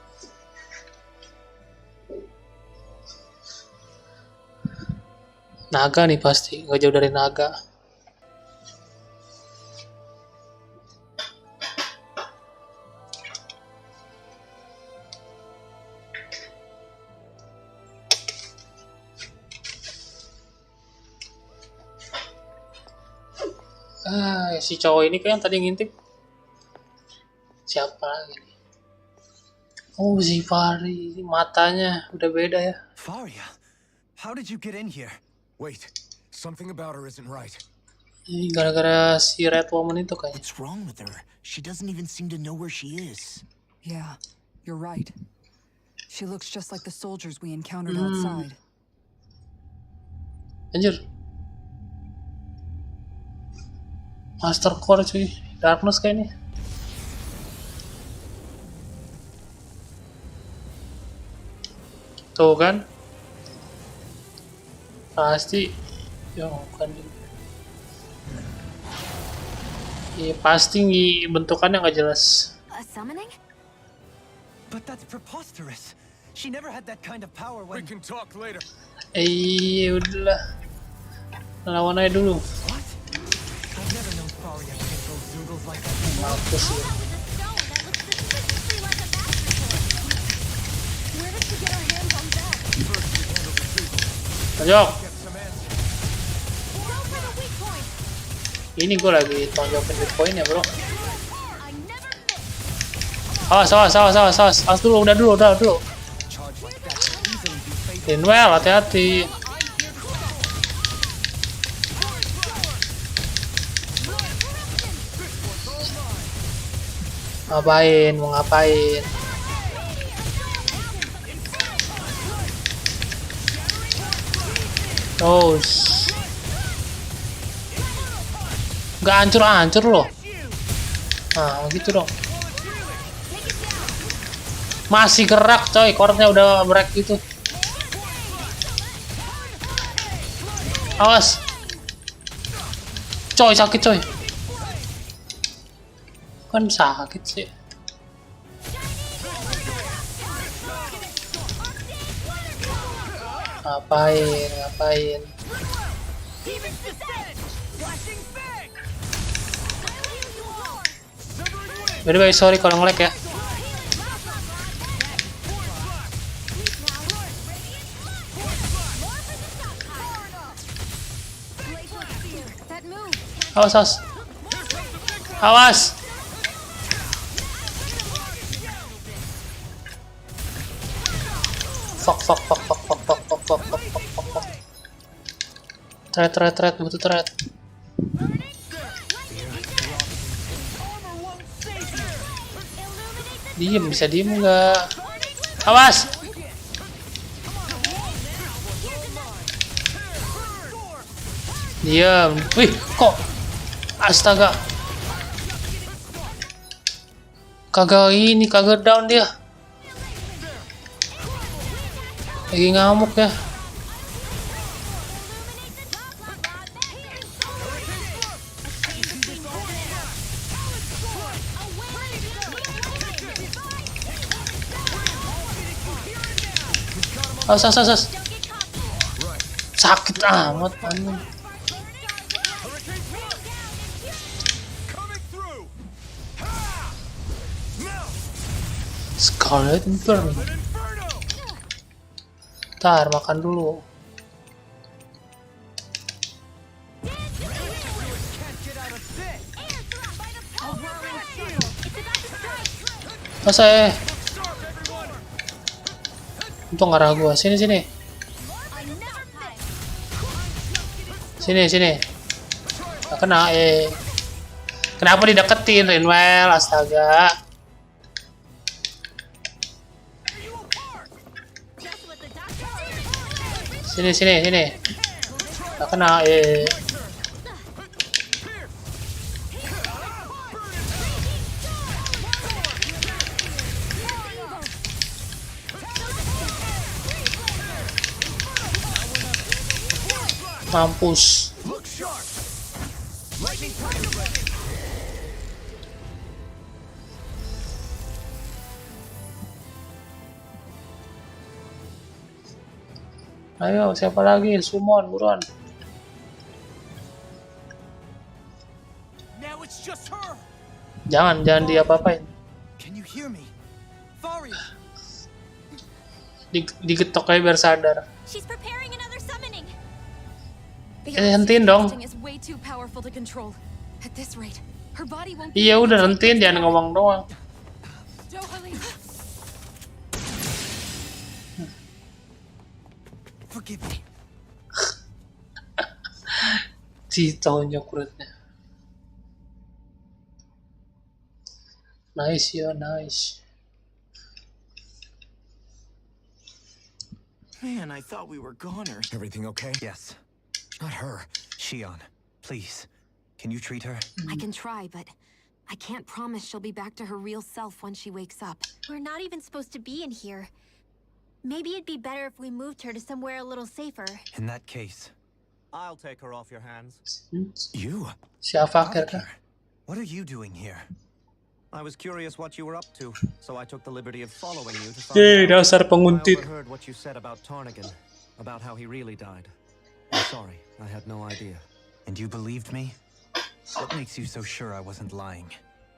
Naga nih pasti, nggak jauh dari naga. Si cowok ini kan tadi ngintip. Siapa lagi nih? Oh, si Fari, matanya udah beda ya. Faria, how did you get in here? Wait, something about her isn't right. Ini gara-gara si Red Woman itu kayaknya. What's wrong with her? She doesn't even seem to know where she is. Yeah, you're right. She looks just like the soldiers we encountered outside. Anjir. Master Core cuy, Darkness kayak ini. Tuh kan, pasti, ya kan, iya pasti bentukannya nggak jelas. A summoning? But that's preposterous. She never had that kind of power We when... can talk later. Iya udahlah, lawan aja dulu. What? I've never known Faria to get those zoogles like that. Mampus ya. Tonjok. Ini gue lagi tonjokin di poin ya bro. Awas dulu, udah dulu. Inwell, hati-hati. Mau ngapain? Oh, nggak hancur loh. Nah, gitu dong. Masih gerak coy, core-nya udah break gitu. Awas. Coy, sakit coy. Kan sakit sih. Ngapain? By the way, sorry kalau nge-lag ya. Awas. Fuck. Thread, butuh thread. Bisa diem nggak? Awas! Diam. Wih, kok? Astaga. Kagak down dia. Lagi ngamuk ya. As. Sakit amat anjing. Scarlet Inferno. Ntar makan dulu. Masa untung ngarah gua. Sini. Gak kena Kenapa dideketin Rinwell? Astaga. Sini. Gak kena Mampus. Ayo, siapa lagi? Summon, buruan. Jangan diapa-apain. Digetok aja biar sadar. Hentiin dong. Iya udah hentiin, jangan ngomong doang. Ditonjok perutnya. Nice ya, nice. Man, I thought we were goners. Everything okay? Yes. Not her. Shion, please. Can you treat her? I can try, but I can't promise she'll be back to her real self when she wakes up. We're not even supposed to be in here. Maybe it'd be better if we moved her to somewhere a little safer. In that case, I'll take her off your hands. you? Siapa kira? What are you doing here? I was curious what you were up to, so I took the liberty of following you to find Dasar out. I penguntit. overheard what you said about Tarnigan, about how he really died. I'm sorry, I had no idea. And you believed me? What makes you so sure I wasn't lying?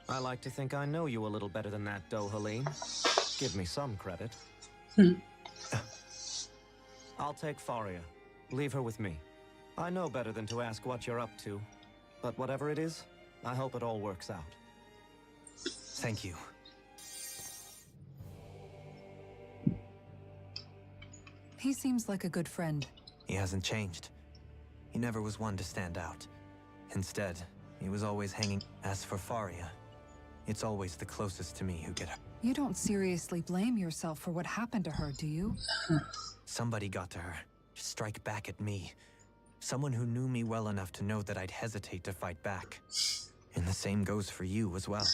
I like to think I know you a little better than that, Dohalim. Give me some credit. I'll take Faria. Leave her with me. I know better than to ask what you're up to. But whatever it is, I hope it all works out. Thank you. He seems like a good friend. He hasn't changed. He never was one to stand out. Instead, he was always hanging. As for Faria, it's always the closest to me who get her. You don't seriously blame yourself for what happened to her, do you? Somebody got to her, to strike back at me. Someone who knew me well enough to know that I'd hesitate to fight back. And the same goes for you as well.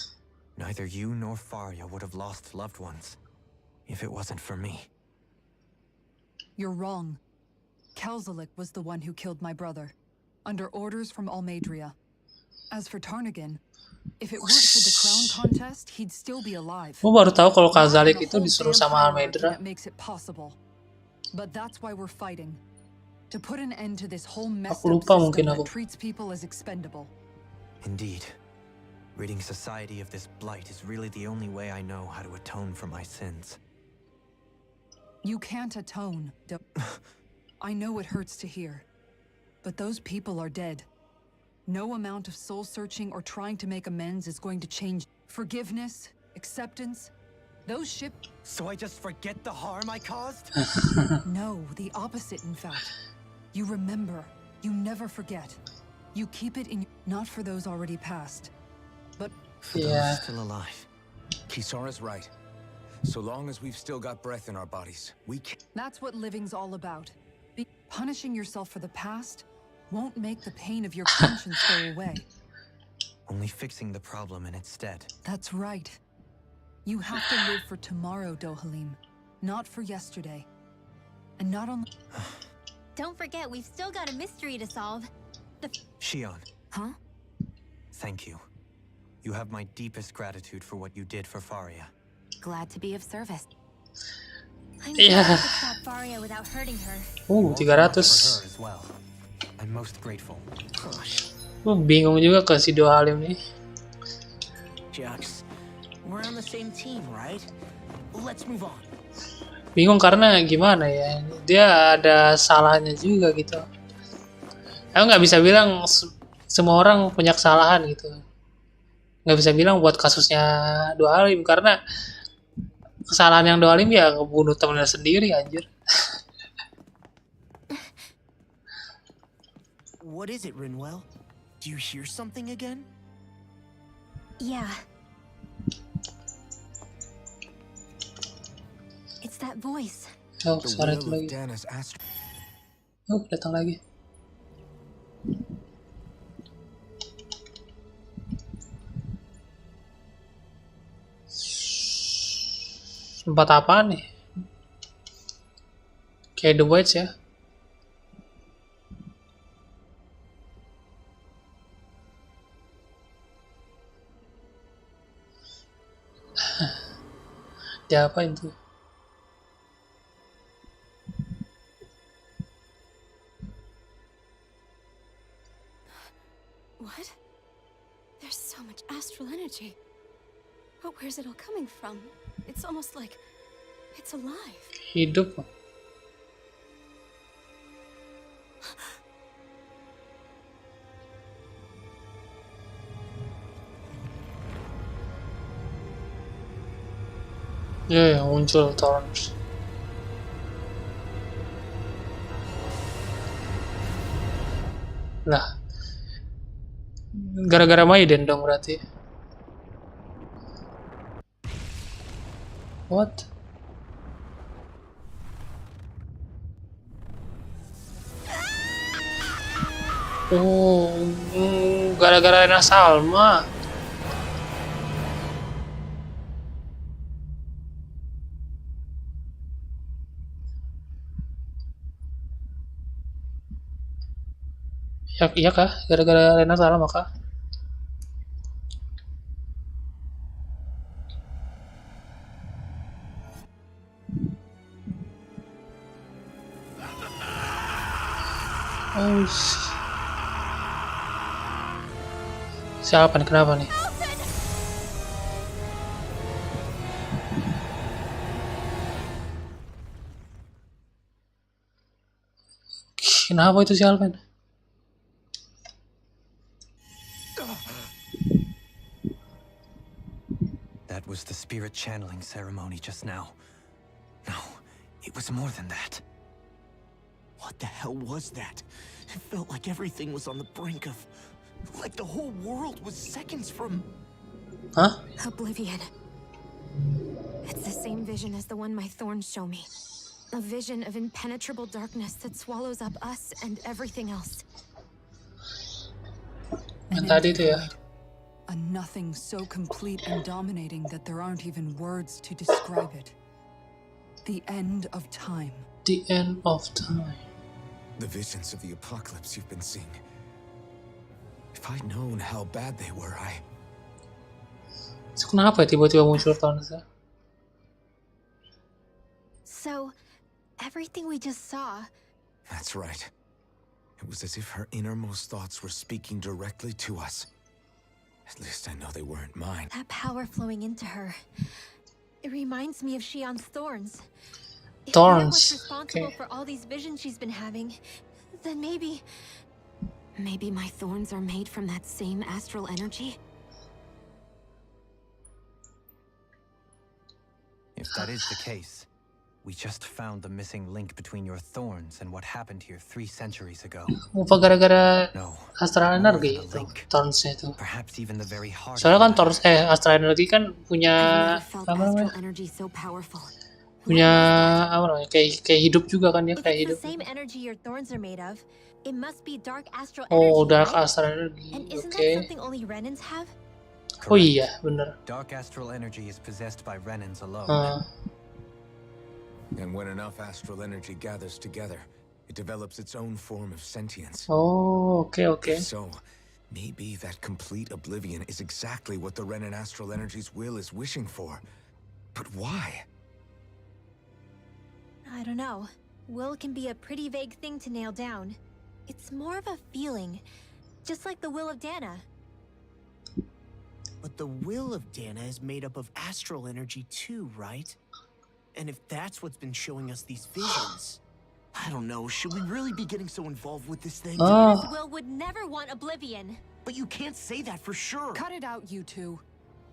Neither you nor Faria would have lost loved ones if it wasn't for me. You're wrong. Kelzelik was the one who killed my brother, under orders from Almadria. As for Tarnigan, if it weren't for the crown contest, he'd still be alive. Gue baru tahu kalau Kelzelik itu disuruh sama Almedra. That makes it possible. But that's why we're fighting. To put an end to this whole messed up system that treats people as expendable. Indeed. Ridding society of this blight is really the only way I know how to atone for my sins. You can't atone. I know it hurts to hear, but those people are dead. No amount of soul-searching or trying to make amends is going to change. Forgiveness, acceptance, those So I just forget the harm I caused? No, the opposite, in fact. You remember. You never forget. You keep it in. Not for those already passed, but for those still alive. Kisara's right. So long as we've still got breath in our bodies, we can. That's what living's all about. Punishing yourself for the past won't make the pain of your conscience go away. Only fixing the problem in its stead. That's right. You have to live for tomorrow, Dohalim, not for yesterday. And not only... Don't forget, we've still got a mystery to solve. Shion, Huh? thank you. You have my deepest gratitude for what you did for Faria. Glad to be of service. I'm Yeah. glad to stop Faria without hurting her. You also 300. offered her as well. I'm most grateful. Bingung juga ke si Dua Halim nih. Jux, we're on the same team, right? Let's move on. Bingung karena gimana ya, dia ada salahnya juga gitu. Aku nggak bisa bilang semua orang punya kesalahan gitu. Nggak bisa bilang buat kasusnya Dua Halim karena kesalahan yang Dua Halim ya ngebunuh temennya sendiri anjir. What is it, Rinwell? Do you hear something again? Yeah. It's that voice. Oh, The suara itu will of lagi. Dana's astral. Oh, datang lagi. Tempat apaan nih? Kayak The Whites ya. Dia apa itu? What? There's so much astral energy. But where's it all coming from? It's almost like it's alive. Hidup. Ya, yang muncul THORN. Lah, gara-gara Maiden dong berarti. What? Oh, gara-gara Rena Salma. Ya, iya kah? Gara-gara Rena Salma kah? Oh, siapa nih? Kenapa nih? Kenapa itu si Alvin? That was the spirit channeling ceremony just now. No, it was more than that. What the hell was that? It felt like everything was on the brink of... Like the whole world was seconds from... Hah? Oblivion. It's the same vision as the one my thorns show me. A vision of impenetrable darkness that swallows up us and everything else. Yang tadi itu ya. A nothing so complete and dominating that there aren't even words to describe it. The end of time. The end of time. The visions of the apocalypse you've been seeing. If I'd known how bad they were, So, kenapa ya tiba-tiba muncul THORN? So, everything we just saw, That's right. It was as if her innermost thoughts were speaking directly to us. At least I know they weren't mine. that power flowing into her, it reminds me of Shion's thorns. If they're Thorns, what's responsible okay. for all these visions she's been having, then maybe... Maybe my thorns are made from that same astral energy? If that is the case, we just found the missing link between your thorns and what happened here 3 centuries ago. Apa gara-gara No, astral more energi than a itu, link. Thorns-nya itu? Perhaps even the very heart. Soalnya kan of the Thorns, astral energi kan punya I've never felt apa namanya? astral energy so powerful. Punya apa namanya? Kayak hidup juga kan dia, If kayak it's hidup. the same energy your thorns are made of, it must be dark astral Oh, energy, dark right? astral energi. And isn't Oke. that something only Renans have? Oh iya, bener. Dark astral energy is possessed by Renans alone. Ah, And when enough astral energy gathers together, it develops its own form of sentience. Oh, oke. So, maybe that complete oblivion is exactly what the Renin astral energy's will is wishing for. But why? I don't know. Will can be a pretty vague thing to nail down. It's more of a feeling, just like the will of Dana. But the will of Dana is made up of astral energy too, right? And if that's what's been showing us these visions, I don't know, should we really be getting so involved with this thing? Dana's will would never want oblivion. But you can't say that for sure. Cut it out, you two.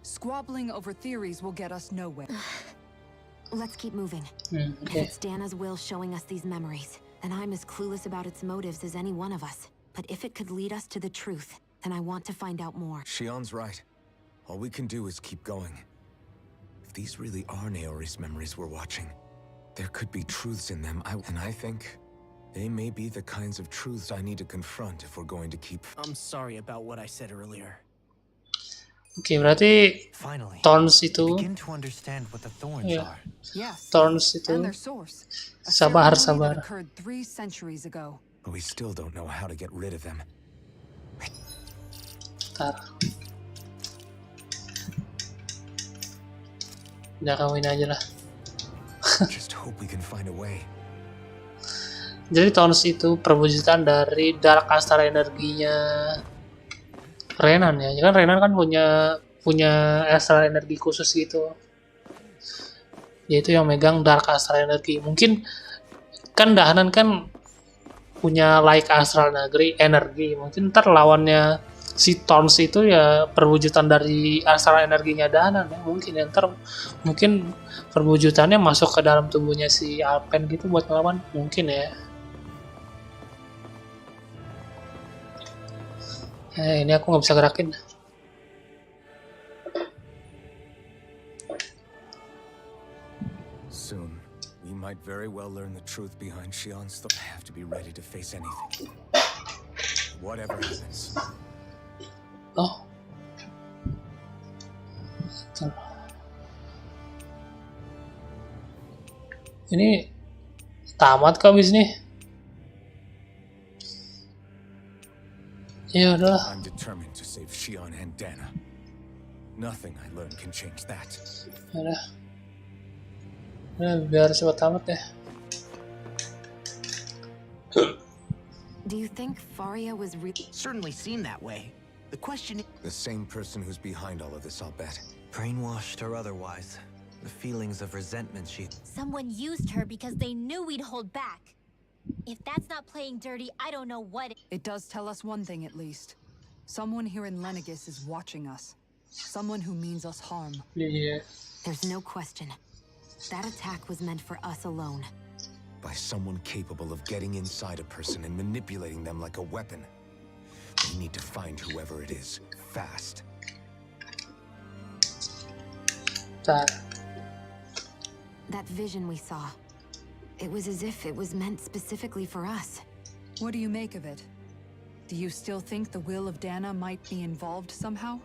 Squabbling over theories will get us nowhere. Let's keep moving. If Okay. it's Dana's will showing us these memories, then I'm as clueless about its motives as any one of us. But if it could lead us to the truth, then I want to find out more. Shionne's right. All we can do is keep going. If these really are Naori's memories we're watching, there could be truths in them, and I think they may be the kinds of truths I need to confront if we're going to keep... I'm sorry about what I said earlier. Oke, berarti Finally, Thorns I itu, begin to understand what the thorns Yeah. are. Yes. Thorns And itu their source. A Sabar, ceremony sabar. that occurred 3 centuries ago. But we still don't know how to get rid of them. Bentar. Udah kawin aja lah. Just hope we can find a way. Jadi Thorns itu perwujudan dari dark astral energinya Renan ya. Kan Renan kan punya astral energi khusus gitu. Yaitu yang megang dark astral energi. Mungkin kan Dahanan kan punya like astral energi. Mungkin ntar lawannya si Thorns itu ya perwujudan dari astral energinya Dahanan ya. Mungkin ya, ntar mungkin perwujudannya masuk ke dalam tubuhnya si Alpen gitu buat ngelawan. Mungkin ya. Ini aku nggak bisa gerakin. Soon, we might very well learn the truth behind Shionne's thought. I have to be ready to face anything. Whatever happens. Oh. Bentar. Ini tamat kah abis nih? Ya udahlah. I'm determined to save Shionne and Dana. Nothing I learn can change that. Udah. Biar cepat tamat ya. Do you think Faria was Certainly seemed that way. The question is... The same person who's behind all of this, I'll bet. Brainwashed or otherwise, the feelings of resentment she... Someone used her because they knew we'd hold back. If that's not playing dirty, I don't know what. It does tell us one thing at least. Someone here in Lenegis is watching us. Someone who means us harm. Iya. There's no question. That attack was meant for us alone. By someone capable of getting inside a person and manipulating them like a weapon. We need to find whoever it is, fast. Bentar. That vision we saw. It was as if it was meant specifically for us. What do you make of it? Do you still think the will of Dana might be involved somehow?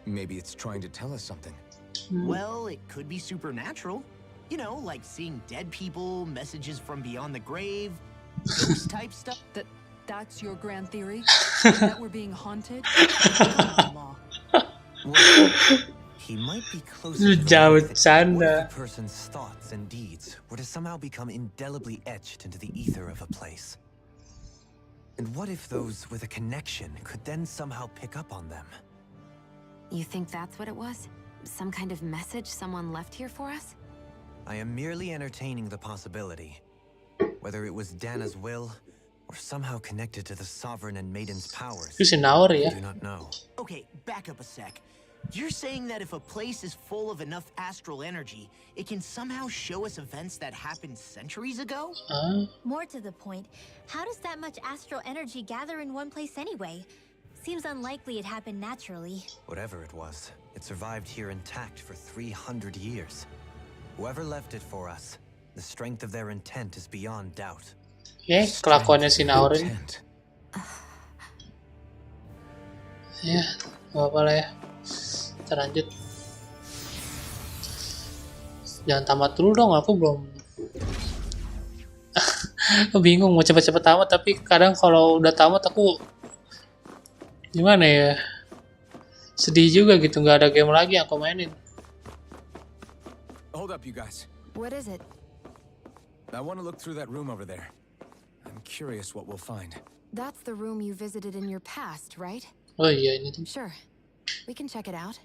Maybe it's trying to tell us something. Well, it could be supernatural. You know, like seeing dead people, messages from beyond the grave, ghost type stuff. That's your grand theory? That we're being haunted? Allah. Well, he might be closer to the Jangan belief that what bercanda. if a person's thoughts and deeds were to somehow become indelibly etched into the ether of a place? And what if those with a connection could then somehow pick up on them? You think that's what it was? Some kind of message someone left here for us? I am merely entertaining the possibility. Whether it was Dana's will, or somehow connected to the Sovereign and Maiden's powers, Itu si Naori I ya. do not know. Okay, back up a sec. You're saying that if a place is full of enough astral energy, it can somehow show us events that happened centuries ago? More to the point, how does that much astral energy gather in one place anyway? Seems unlikely it happened naturally. Whatever it was, it survived here intact for 300 years. Whoever left it for us, the strength of their intent is beyond doubt. Ya, kelakuannya si Naori. Intent. Ya, gak apa lah ya. Kita lanjut. Jangan tamat dulu dong, aku belum Bingung mau cepet-cepet tamat, tapi kadang kalau udah tamat aku gimana ya, sedih juga gitu, nggak ada game lagi yang aku mainin. Hold up, you guys. What is it? I want to look through that room over there. I'm curious what we'll find. That's the room you visited in your past, right? Oh iya ini tuh. Sure. We can check it out.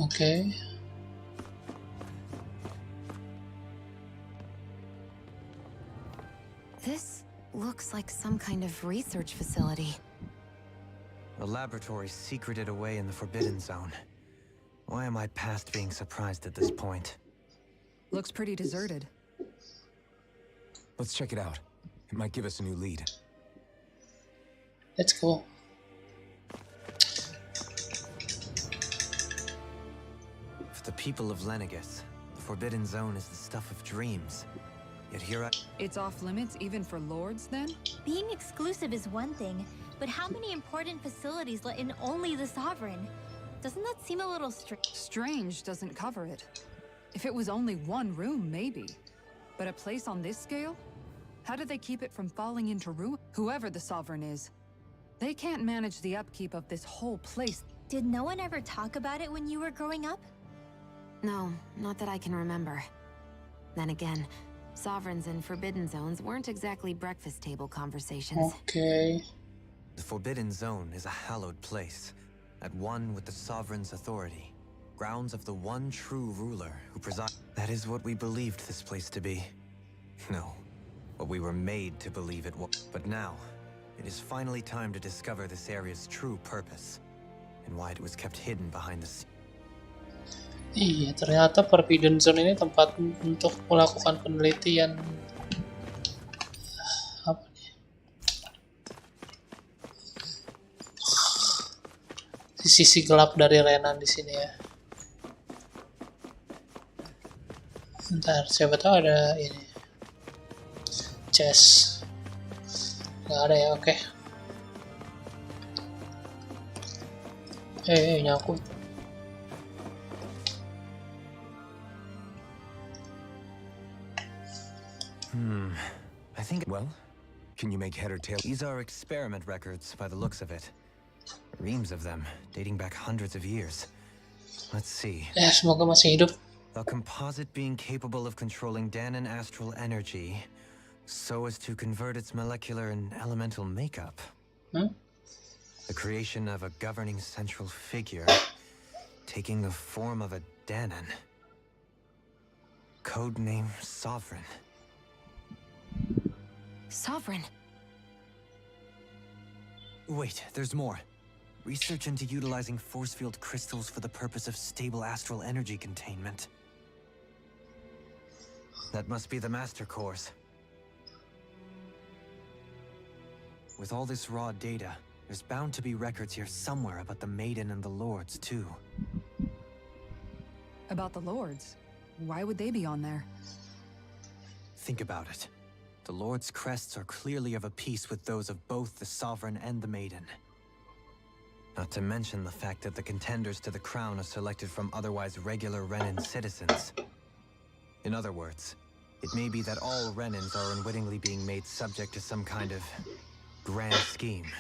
Oke. This looks like some kind of research facility. A laboratory secreted away in the Forbidden Zone. Why am I past being surprised at this point? Looks pretty deserted. Let's check it out. It might give us a new lead. Let's go. For the people of Lenegus, the Forbidden Zone is the stuff of dreams. Yet here It's off limits even for lords, then? Being exclusive is one thing, but how many important facilities let in only the sovereign? Doesn't that seem a little strange? Strange doesn't cover it. If it was only one room, maybe. But a place on this scale? How do they keep it from falling into ruin? Whoever the sovereign is, they can't manage the upkeep of this whole place. Did no one ever talk about it when you were growing up? No, not that I can remember. Then again, sovereigns and forbidden zones weren't exactly breakfast table conversations. Okay. The Forbidden Zone is a hallowed place, at one with the sovereign's authority, grounds of the one true ruler who presides. That is what we believed this place to be. No, what we were made to believe it was. But now, it is finally time to discover this area's true purpose, and why it was kept hidden behind the scenes. Iya, ternyata Forbidden Zone ini tempat untuk melakukan penelitian. Apa nih? Sisi gelap dari Renan di sini ya. Bentar, siapa tahu ada ini. Chest. Nggak ada ya, oke. Nyangkut. I think. Well, can you make head or tail? These are experiment records by the looks of it. Reams of them, dating back hundreds of years. Let's see. Semoga masih hidup. A composite being capable of controlling Danan astral energy so as to convert its molecular and elemental makeup. The creation of a governing central figure, taking the form of a Danan. Codename Sovereign. Sovereign. Wait, there's more. Research into utilizing force field crystals for the purpose of stable astral energy containment. That must be the master course. With all this raw data, there's bound to be records here somewhere about the Maiden and the Lords, too. About the lords? Why would they be on there? Think about it. The Lord's crests are clearly of a piece with those of both the Sovereign and the Maiden. Not to mention the fact that the contenders to the crown are selected from otherwise regular Renan citizens. In other words, it may be that all Renans are unwittingly being made subject to some kind of grand scheme.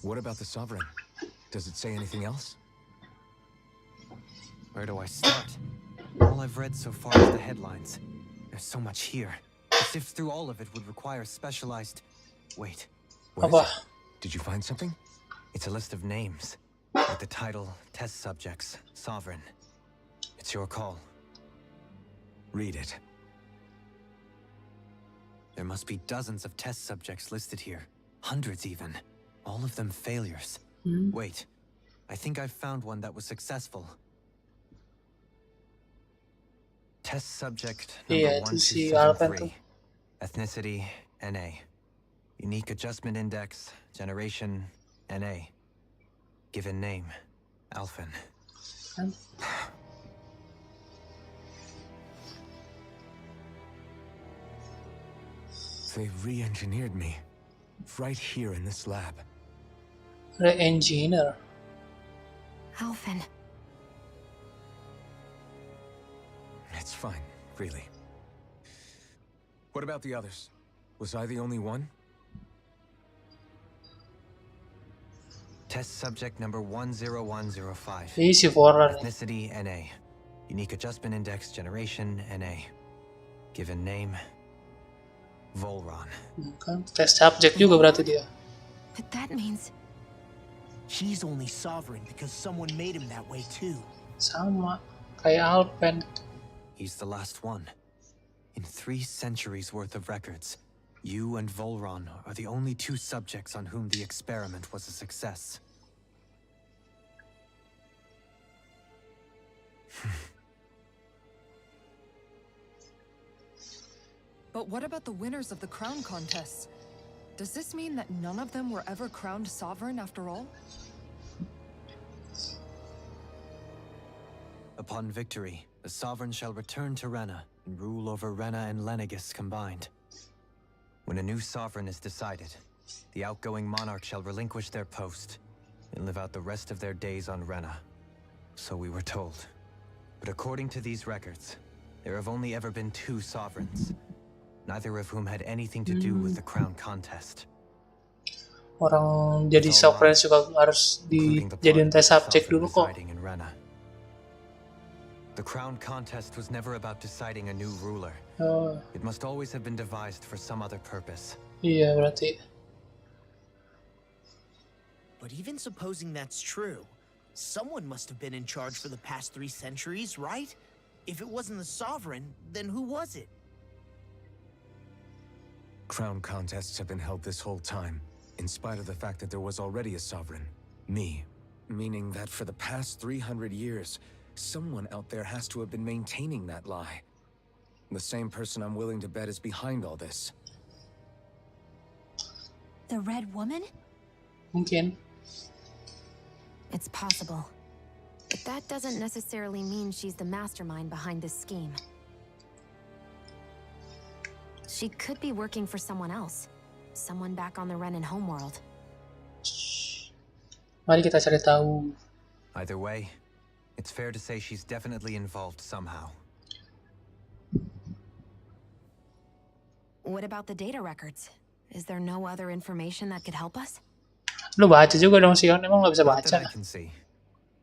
What about the Sovereign? Does it say anything else? Where do I start? All I've read so far is the headlines. There's so much here. To sift through all of it would require specialized... Wait. What is it? Did you find something? It's a list of names. Like the title, Test Subjects, Sovereign. It's your call. Read it. There must be dozens of test subjects listed here. Hundreds even. All of them failures. Wait. I think I've found one that was successful. Test subject number 1273. Ethnicity, NA. Unique Adjustment Index, Generation, NA. Given name, Alphen. They re-engineered me. Right here in this lab. Re-engineer. Alphen. fine, really. What about the others? Was I the only one? Test subject number 10105. Si Foran. Ethnicity NA. Unique adjustment index generation NA. Given name Volron. Kan tes subjek juga berarti dia. But that means He's only sovereign because someone made him that way too. Sama kayak Alpen. He's the last one. In 3 centuries worth of records, you and Volron are the only 2 subjects on whom the experiment was a success. But what about the winners of the crown contests? Does this mean that none of them were ever crowned sovereign after all? Upon victory, the sovereign shall return to Rena and rule over Rena and Lenegis combined. When a new sovereign is decided, the outgoing monarch shall relinquish their post and live out the rest of their days on Rena. So we were told. But according to these records, there have only ever been 2 sovereigns, neither of whom had anything to do with the crown contest. Orang jadi sovereign juga harus dijadiin tes subjek dulu kok. In Rena. The crown contest was never about deciding a new ruler. Oh, It must always have been devised for some other purpose. iya berarti. But even supposing that's true, someone must have been in charge for the past 3 centuries, right? If it wasn't the sovereign, then who was it? Crown contests have been held this whole time, in spite of the fact that there was already a sovereign. Me. Meaning that for the past 300 years, someone out there has to have been maintaining that lie. The same person I'm willing to bet is behind all this. The Red Woman? Mungkin. it's possible. But that doesn't necessarily mean she's the mastermind behind this scheme. She could be working for someone else. Someone back on the Renan homeworld. Mari kita cari tahu. Either way, it's fair to say she's definitely involved somehow. What about the data records? Is there no other information that could help us? Lu baca juga dong Sion, emang nggak bisa Not that I baca? can see.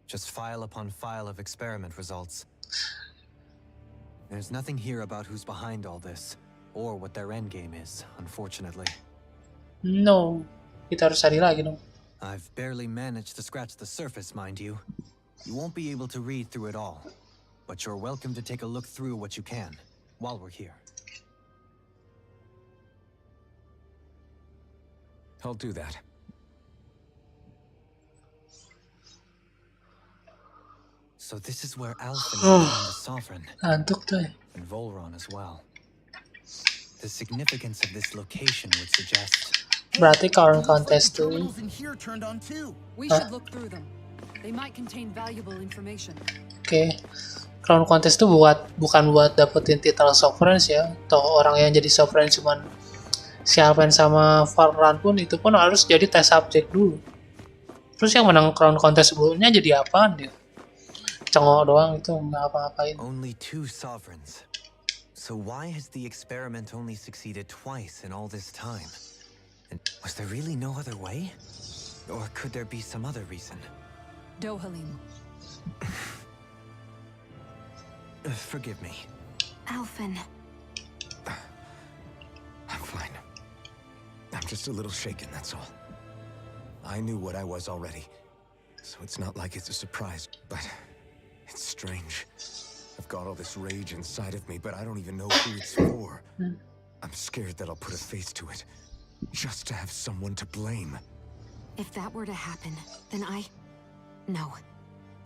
Just file upon file of experiment results. There's nothing here about who's behind all this, or what their endgame is, unfortunately. No, kita harus cari lagi dong. I've barely managed to scratch the surface, mind you. You won't be able to read through it all, but you're welcome to take a look through what you can, while we're here. I'll do that. So this is where Alphen became the sovereign, Ngantuk tuh. and Volron as well. The significance of this location would suggest... Berarti current contest tuh. Terminals in here turned on too. We should look through them. They might contain valuable information. Oke. Crown contest tuh bukan buat dapetin titel sovereign ya. Atau orang yang jadi sovereign cuman siapa sama Farran pun itu pun harus jadi tes subjek dulu. Terus yang menang crown contest sebelumnya jadi apaan dia? Cengok doang itu nggak apa-apain. Only 2 sovereigns. So why has the experiment only succeeded twice in all this time? And was there really no other way? Or could there be some other reason? Dohalim. Forgive me. Alphen. I'm fine. I'm just a little shaken, that's all. I knew what I was already, so it's not like it's a surprise, but it's strange. I've got all this rage inside of me, but I don't even know who it's for. I'm scared that I'll put a face to it, just to have someone to blame. If that were to happen, then No.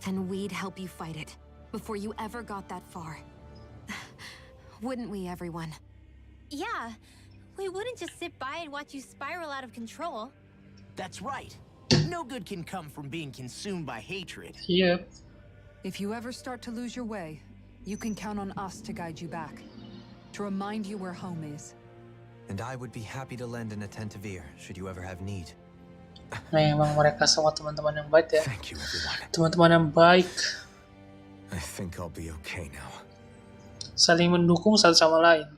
Then we'd help you fight it, before you ever got that far. Wouldn't we, everyone? Yeah, we wouldn't just sit by and watch you spiral out of control. That's right. No good can come from being consumed by hatred. Yep. If you ever start to lose your way, you can count on us to guide you back. To remind you where home is. And I would be happy to lend an attentive ear, should you ever have need. Memang mereka semua teman-teman yang baik ya. Thank you, everyone. Teman-teman yang baik. I think I'll be okay now. saling mendukung satu sama lain.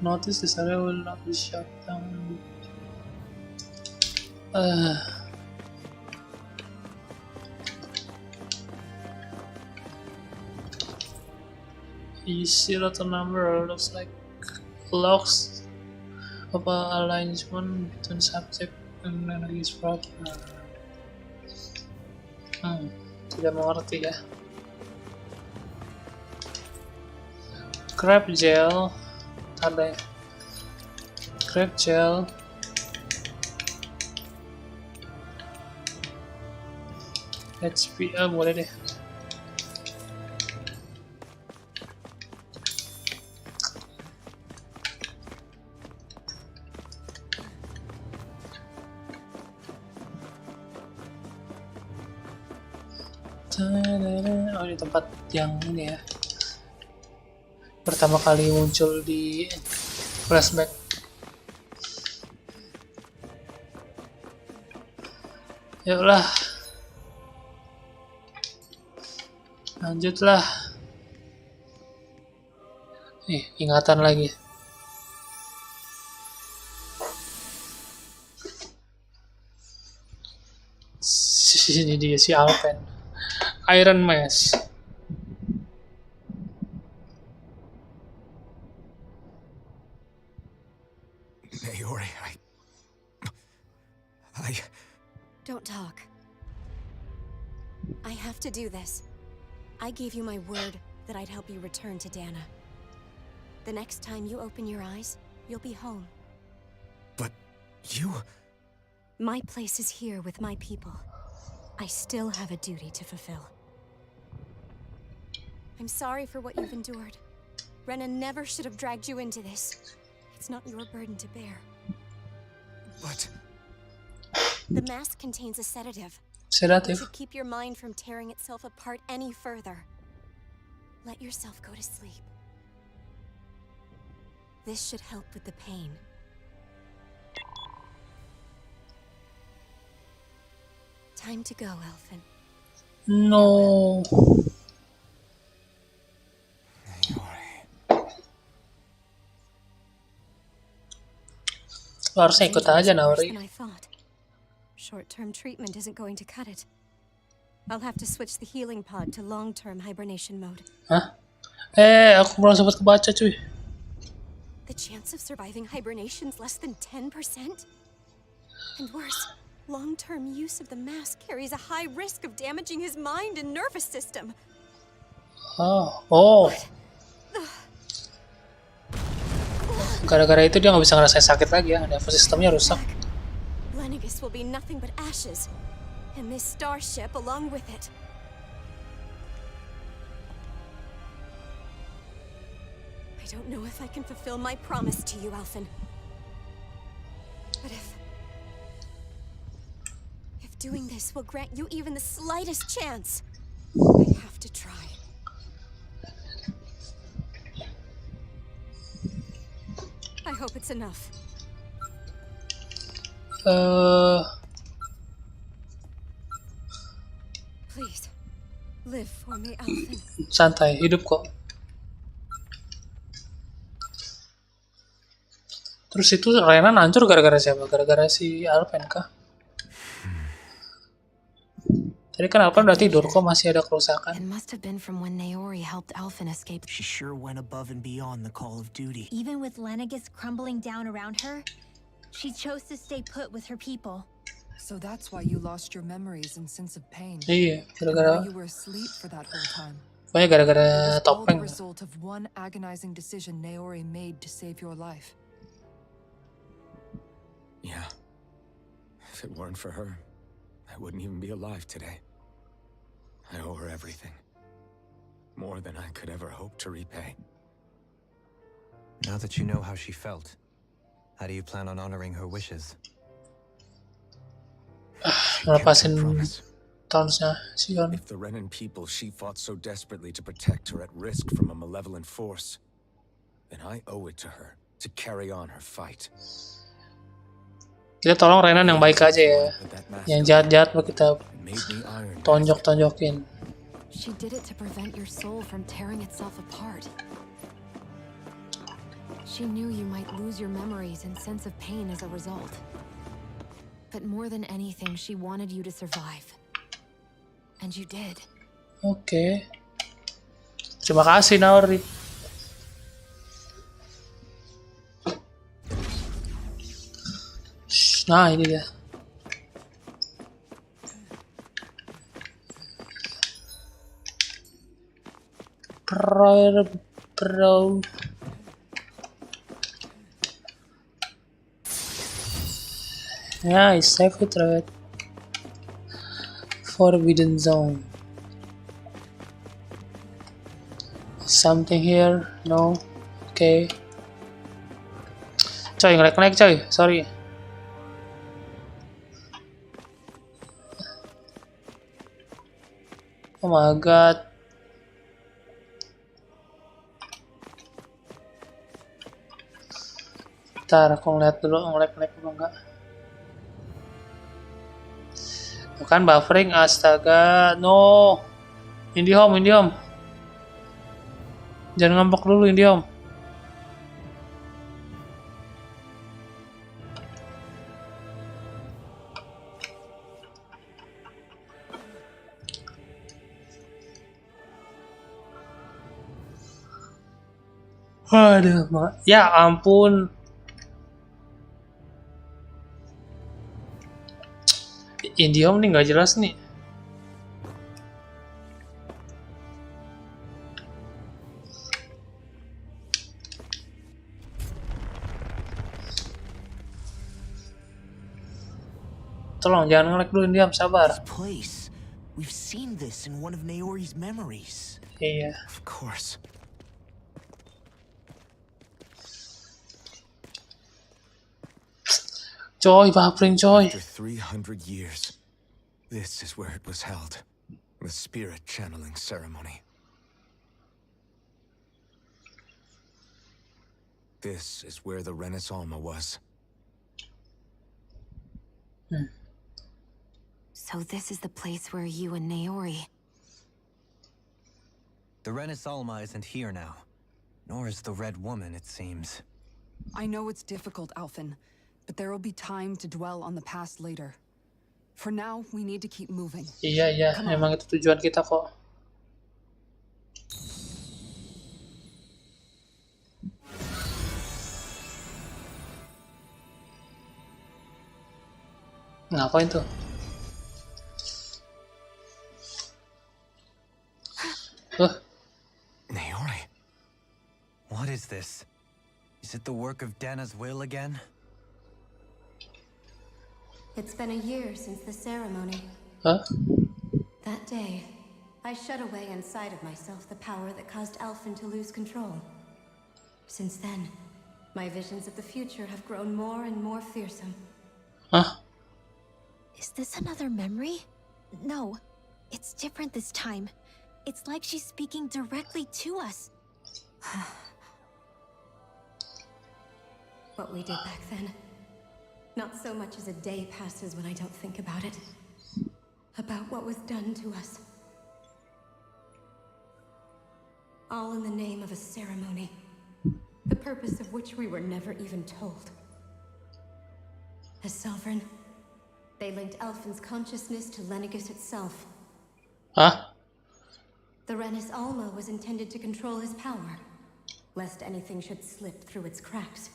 Notice this area will not be shut down. You see that the number looks like logs of alignment between subject and energy proper. Tidak mengerti ya. Crab gel. Ada crab gel, HPA boleh deh. Oh, ini tempat yang ini ya, pertama kali muncul di flashback. Yuklah, lanjutlah. Ingatan lagi. Ini dia si Alpen, Iron Mask. Don't talk. I have to do this. I gave you my word that I'd help you return to Dana. The next time you open your eyes, you'll be home. But you... My place is here with my people. I still have a duty to fulfill. I'm sorry for what you've endured. Rena never should have dragged you into this. It's not your burden to bear. But... The mask contains a sedative. Sedative. It should keep your mind from tearing itself apart any further. Let yourself go to sleep. This should help with the pain. Time to go, Elfin. No. Lo harusnya ikut aja, Nauri. Short-term treatment isn't going to cut it. I'll have to switch the healing pod to long-term hibernation mode. Hah? Aku belum sempat kebaca, cuy. The chance of surviving hibernation's less than 10%? And worse, long-term use of the mask carries a high risk of damaging his mind and nervous system. Oh. Gara-gara itu dia nggak bisa ngerasain sakit lagi ya, nervous sistemnya rusak. Will be nothing but ashes, and this starship along with it. I don't know if I can fulfill my promise to you, Alphen. But if doing this will grant you even the slightest chance, I have to try. I hope it's enough. Please, live for me, Alphen. Santai, hidup kok. Terus itu Rena hancur gara-gara siapa? Gara-gara si Alpen kah? Tadi kan Alpen udah tidur, kok masih ada kerusakan? It must have been from when Naori helped Alphen escape. She sure went above and beyond the call of duty. Even with Lenegis crumbling down around her, she chose to stay put with her people. So that's why you lost your memories and sense of pain. Iya, gara-gara. You were asleep for that whole time. Pokoknya gara-gara It was all the topeng. result of one agonizing decision Naori made to save your life. Yeah. If it weren't for her, I wouldn't even be alive today. I owe her everything. More than I could ever hope to repay. Now that you know how she felt, how do you plan on honoring her wishes? Ngelepasin Thorns-nya Shion. If the Renan people she fought so desperately to protect are at risk from a malevolent force, then I owe it to her to carry on her fight. Kita tolong Renan yang baik aja ya. Yang jahat-jahat mau kita tonjok-tonjokin. She did it to prevent your soul from tearing itself apart. She knew you might lose your memories and sense of pain as a result. But more than anything, she wanted you to survive. And you did. Oke. Terima kasih Naori. Nah, ini dia. Bro. Nice, save it right. Forbidden zone. Something here? No. Okay. Coy, ngelag coy. Sorry. Oh my god. Bentar, aku ngeliat dulu ngelag apa enggak. Bukan buffering, astaga. No. Indihome. Jangan ngambek dulu Indihome. Aduh, ya ampun. Indihome nih nggak jelas nih. Tolong jangan nge-lag dulu Indihome, sabar. Place. We've seen this in one of Naori's memories. Iya. Of course. Coy, buffering coy. After 300 years, this is where it was held. The spirit channeling ceremony. This is where the Renaissance was. So this is the place where you and Naori... The Renaissance isn't here now. Nor is the Red Woman, it seems. I know it's difficult, Alphen, but there will be time to dwell on the past later. For now, we need to keep moving. Iya, emang itu tujuan kita kok. Ngapain tuh? Naori. What is this? Is it the work of Dana's will again? It's been a year since the ceremony. Huh? That day, I shut away inside of myself the power that caused Alphen to lose control. Since then, my visions of the future have grown more and more fearsome. Huh? Is this another memory? No, it's different this time. It's like she's speaking directly to us. What we did back then. Not so much as a day passes when I don't think about it. About what was done to us. All in the name of a ceremony. The purpose of which we were never even told. As Sovereign, they linked Alphen's consciousness to Lenegis itself. Huh? The Renis Alma was intended to control his power, lest anything should slip through its cracks.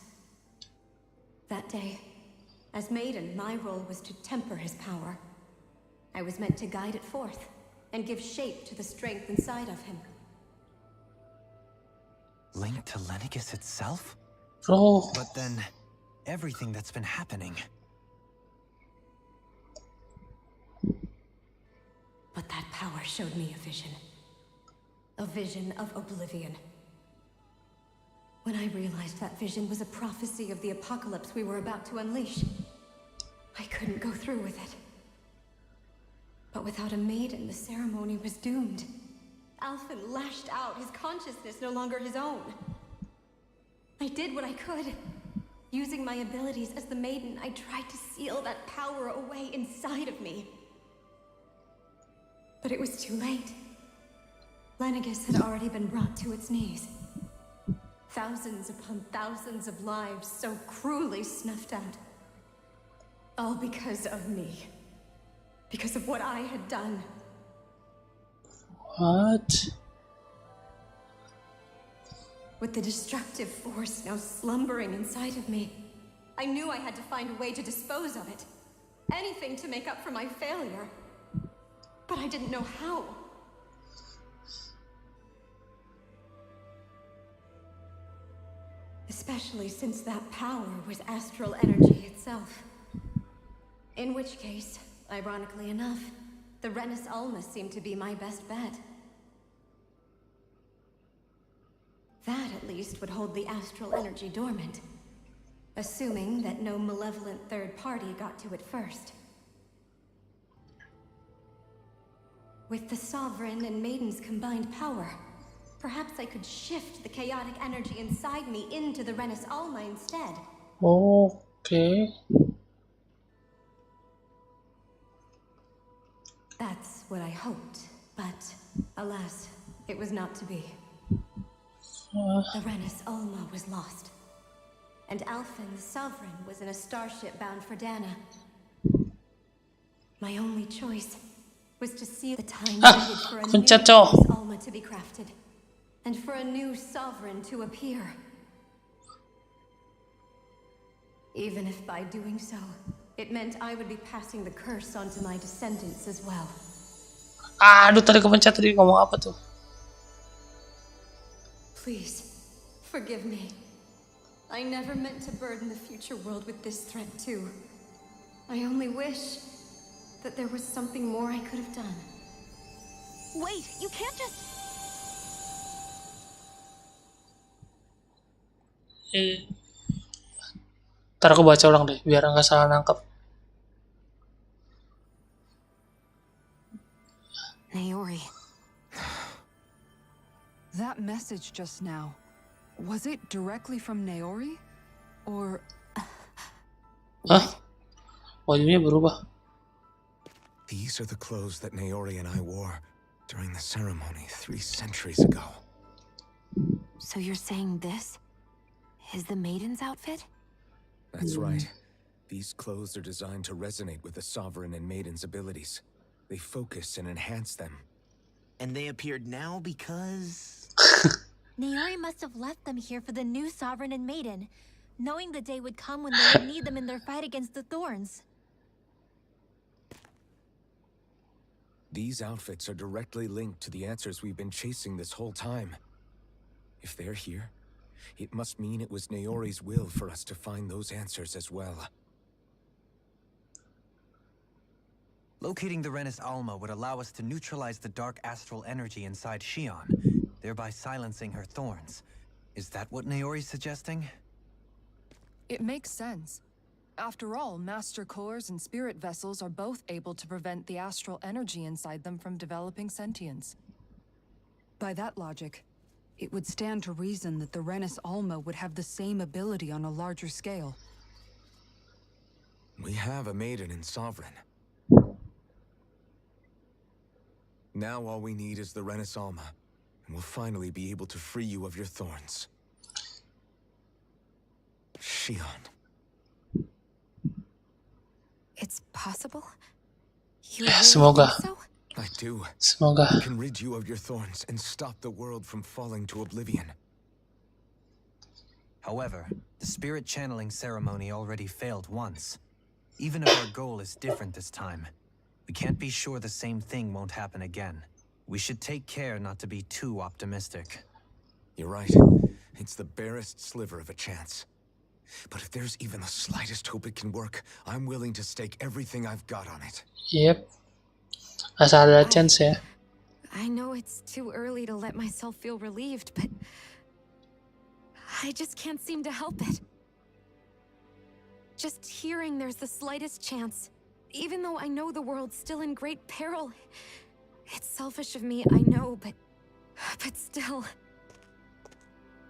That day, as Maiden, my role was to temper his power. I was meant to guide it forth, and give shape to the strength inside of him. Linked to Lenegis itself? Oh. But then, everything that's been happening... But that power showed me a vision. A vision of oblivion. When I realized that vision was a prophecy of the apocalypse we were about to unleash, I couldn't go through with it. But without a maiden, the ceremony was doomed. Alphen lashed out, his consciousness no longer his own. I did what I could. Using my abilities as the maiden, I tried to seal that power away inside of me. But it was too late. Lenegus had already been brought to its knees. Thousands upon thousands of lives so cruelly snuffed out. All because of me. Because of what I had done. What? With the destructive force now slumbering inside of me, I knew I had to find a way to dispose of it. Anything to make up for my failure. But I didn't know how. Especially since that power was astral energy itself. In which case, ironically enough, the Renis Alma seemed to be my best bet. That, at least, would hold the astral energy dormant. Assuming that no malevolent third party got to it first. With the Sovereign and Maiden's combined power, perhaps I could shift the chaotic energy inside me into the Renis Alma instead. Okay. That's what I hoped, but alas, it was not to be. The Renis Alma was lost, and Alphen the Sovereign was in a starship bound for Dana. My only choice was to see the time needed for a new Renis Alma to be crafted, and for a new Sovereign to appear. Even if by doing so, it meant I would be passing the curse on to my descendants as well. Aduh, tadi kepencet tadi ngomong apa tuh? Please, forgive me. I never meant to burden the future world with this threat too. I only wish that there was something more I could have done. Wait, you can't just... Ntar aku baca ulang deh, biar nggak salah nangkep. Naori. That message just now, was it directly from Naori? Or... Hah? Wajahnya berubah. These are the clothes that Naori and I wore during the ceremony 3 centuries ago. So you're saying this is the Maiden's outfit? That's right. These clothes are designed to resonate with the Sovereign and Maiden's abilities. They focus and enhance them. And they appeared now because... Naori must have left them here for the new Sovereign and Maiden, knowing the day would come when they would need them in their fight against the Thorns. These outfits are directly linked to the answers we've been chasing this whole time. If they're here, it must mean it was Naori's will for us to find those answers as well. Locating the Renis Alma would allow us to neutralize the dark astral energy inside Shion, thereby silencing her thorns. Is that what Naori's suggesting? It makes sense. After all, Master Cores and Spirit Vessels are both able to prevent the astral energy inside them from developing sentience. By that logic, it would stand to reason that the Renis Alma would have the same ability on a larger scale. We have a Maiden and Sovereign. Now all we need is the Renis Alma, and we'll finally be able to free you of your thorns. Shion. It's possible? Semoga. I do. Semoga. I can rid you of your thorns and stop the world from falling to oblivion. However, the spirit channeling ceremony already failed once. Even if our goal is different this time, we can't be sure the same thing won't happen again. We should take care not to be too optimistic. You're right. It's the barest sliver of a chance. But if there's even the slightest hope it can work, I'm willing to stake everything I've got on it. Yep. Asal ada chance ya. I know it's too early to let myself feel relieved, but I just can't seem to help it. Just hearing there's the slightest chance, Even though I know the world's still in great peril, it's selfish of me, I know, but still.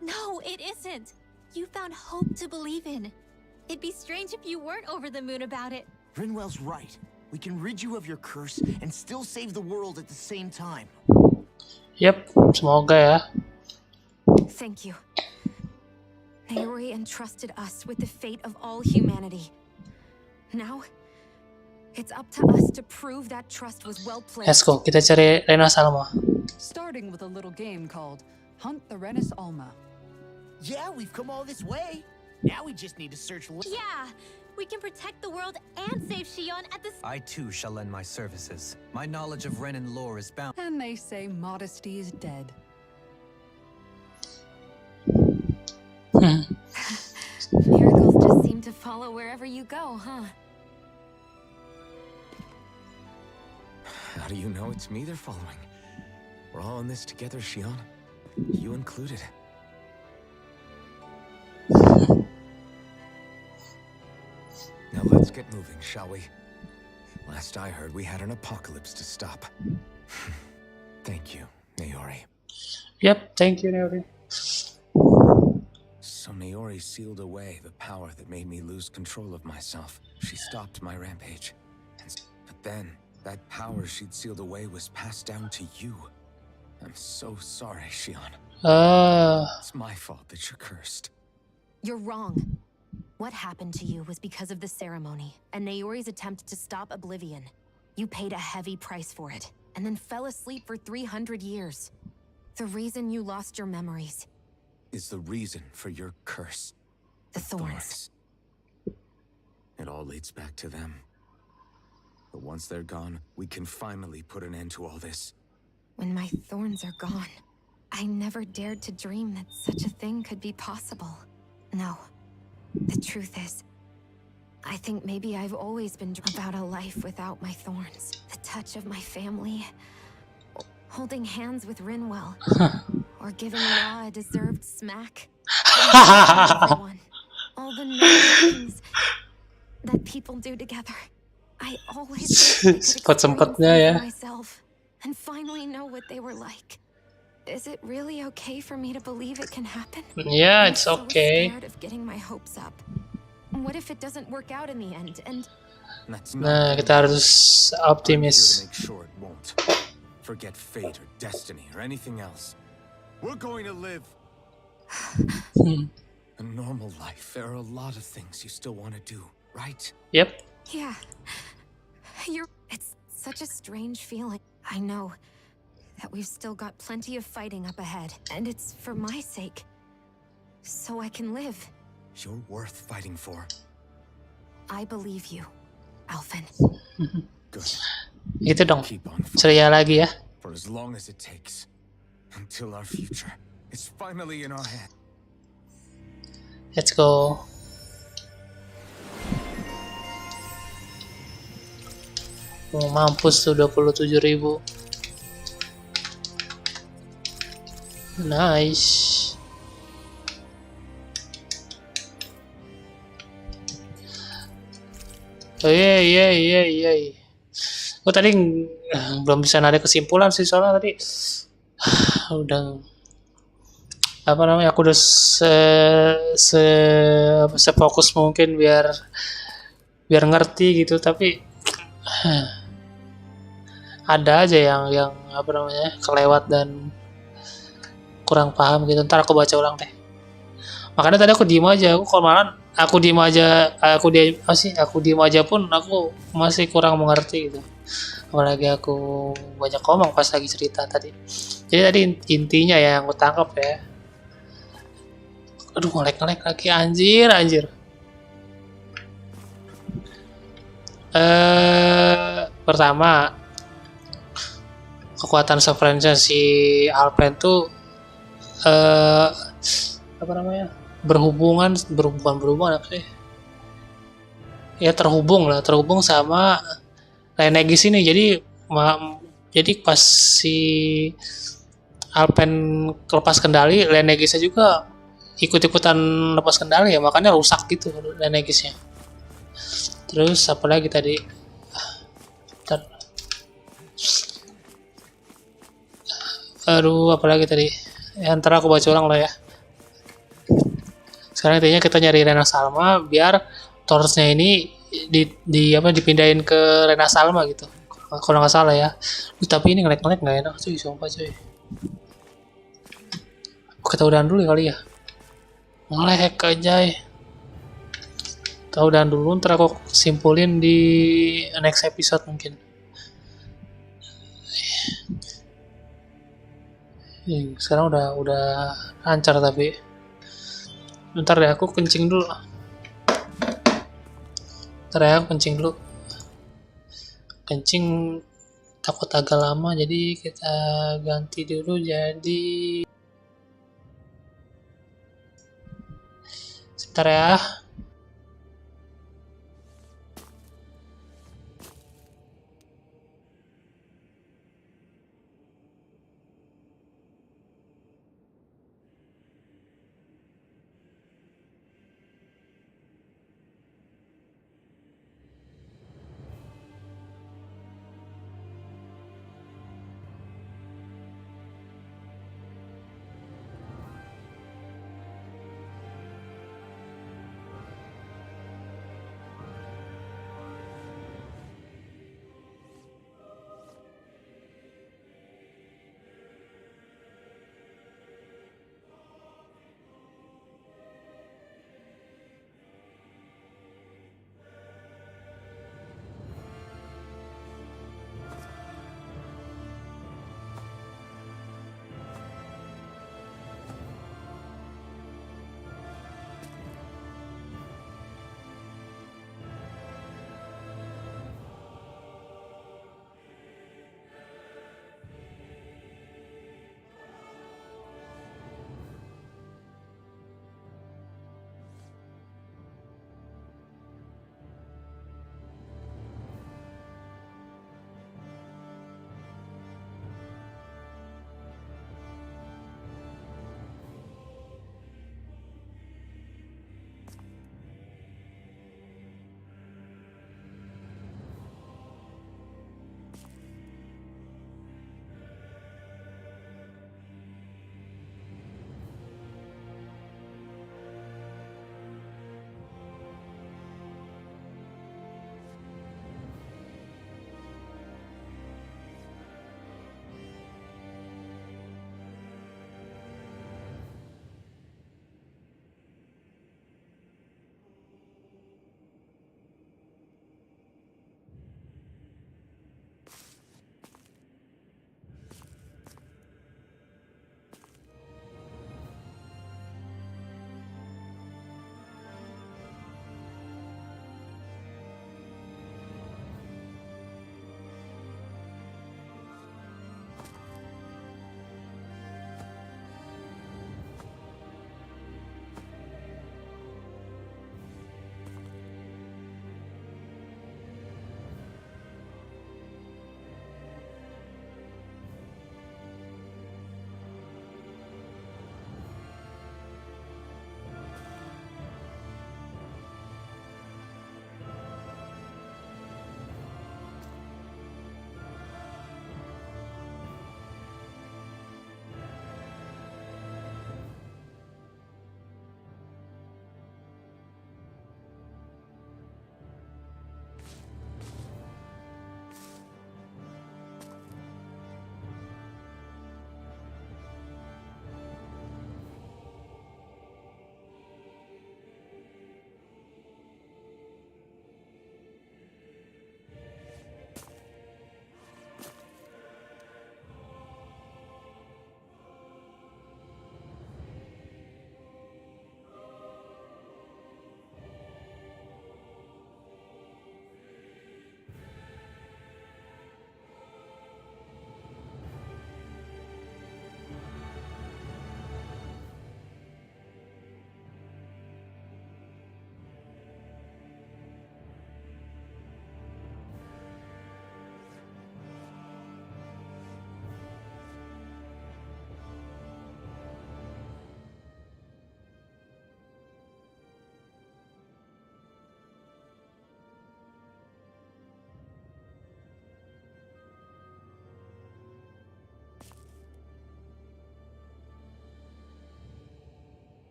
No, it isn't. You found hope to believe in. It'd be strange if you weren't over the moon about it. Rinwell's right. We can rid you of your curse and still save the world at the same time. Yep, semoga ya. Thank you. Naori entrusted us with the fate of all humanity. Now, it's up to us to prove that trust was well placed. Let's go, kita cari Rena Salma. Starting with a little game called Hunt the Renis Alma. Yeah, we've come all this way. Now we just need to search. Yeah, we can protect the world and save Shion at the I too shall lend my services. My knowledge of Renin lore is bound. And they say modesty is dead. Miracles just seem to follow wherever you go, huh? How do you know it's me they're following? We're all in this together, Shion. You included. Now let's get moving, shall we? Last I heard, we had an apocalypse to stop. Thank you, Naori. Yep, thank you, Naori. So Naori sealed away the power that made me lose control of myself. She stopped my rampage. But then, that power she'd sealed away was passed down to you. I'm so sorry, Shion. It's my fault that you're cursed. You're wrong. What happened to you was because of the ceremony and Naori's attempt to stop oblivion. You paid a heavy price for it, and then fell asleep for 300 years. The reason you lost your memories Is the reason for your curse. the thorns. It all leads back to them. But once they're gone, we can finally put an end to all this. When my thorns are gone, I never dared to dream that such a thing could be possible. No. The truth is, I think maybe I've always been about a life without my thorns. The touch of my family, holding hands with Rinwell, or giving Law a deserved smack. Everyone. All the nice things that people do together. I always wished I could Sempet-sempetnya experience ya. them for myself and finally know what they were like. Is it really okay for me to believe it can happen? Yeah, I'm it's so okay. scared of getting my hopes up. What if it doesn't work out in the end? And That's Nah, not kita harus I'm here to optimis. make sure it won't. Forget fate or destiny or anything else. We're going to live a normal life. There are a lot of things you still want to do, right? Yep. yeah, it's such a strange feeling. I know that we've still got plenty of fighting up ahead, and it's for my sake, so I can live. You're worth fighting for. I believe you, Alphen. Good. Gitu dong. Keep on fighting Ceria lagi ya. for as long as it takes. Until our future is finally in our hands. Let's go. Oh, mampus tuh 27.000. Nice. Oh iya. Gue tadi belum bisa narik kesimpulan sih soalnya tadi udah apa namanya aku udah sefokus mungkin biar ngerti gitu, tapi ada aja yang apa namanya kelewat dan kurang paham gitu. Ntar aku baca ulang deh. Makanya tadi aku diem aja. Aku kalau malah aku diem aja pun aku masih kurang mengerti gitu. Apalagi aku banyak ngomong pas lagi cerita tadi. Jadi tadi intinya ya yang aku tangkap ya. Aduh, ngelek lagi, anjir. Pertama, kekuatan seferensinya si Alpen tuh apa namanya? berhubungan apa sih? Ya terhubung sama Renegis ini. Jadi pas si Alpen lepas kendali, Renegisnya juga ikut-ikutan lepas kendali ya, makanya rusak gitu Renegisnya. Terus apa lagi tadi? Aduh, apalagi tadi? Ya, ntar aku baca ulang lah ya. Sekarang intinya kita nyari Rena Salma biar Thorns-nya ini dipindahin ke Rena Salma gitu. Kalau nggak salah ya. Tapi ini ngelek-ngelek nggak enak cuy, sumpah cuy. Kita udahan dulu kali ya. Ngelek aja. Kita udahan dulu, ntar aku simpulin di next episode mungkin. Sekarang udah lancar tapi. Bentar deh, aku kencing dulu. Bentar ya, aku kencing dulu. Kencing takut agak lama, jadi kita ganti dulu jadi. Sebentar ya.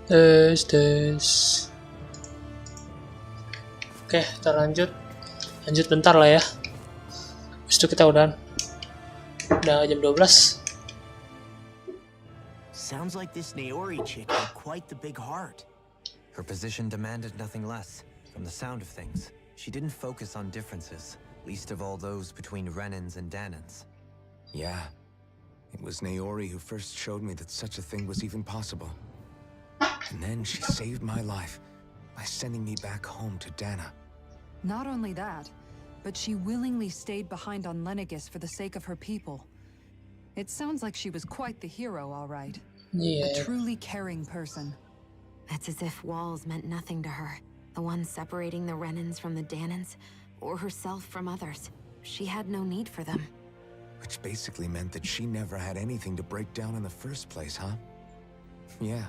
Tes. Oke, kita lanjut bentar lah ya. Habis itu kita udah jam 12. Sounds like this Naori chick had quite the big heart. Her position demanded nothing less. From the sound of things, she didn't focus on differences, least of all those between Renans and Danans. Yeah. It was Naori who first showed me that such a thing was even possible. And then she saved my life by sending me back home to Dana. Not only that, but she willingly stayed behind on Lenegis for the sake of her people. It sounds like she was quite the hero, all right. Yeah. A truly caring person. It's as if walls meant nothing to her. The ones separating the Renans from the Danans, or herself from others. She had no need for them. Which basically meant that she never had anything to break down in the first place, huh? Yeah.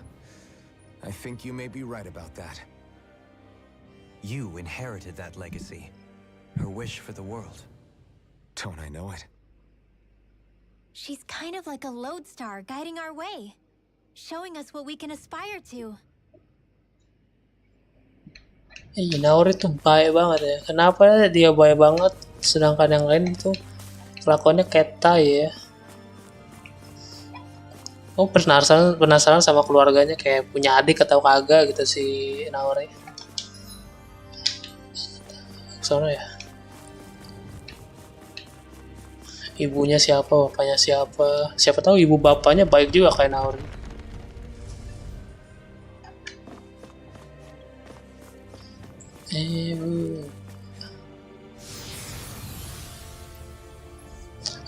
I think you may be right about that. You inherited that legacy. Her wish for the world. Don't I know it? She's kind of like a lodestar guiding our way, showing us what we can aspire to. Naori tuh baik banget ya. Kenapa dia baik banget, sedangkan yang lain itu kelakuannya ketai ya. Oh, penasaran sama keluarganya, kayak punya adik atau kagak gitu si Naori. Soalnya ya. Ibunya siapa, bapaknya siapa? Siapa tahu ibu bapaknya baik juga kayak Naori.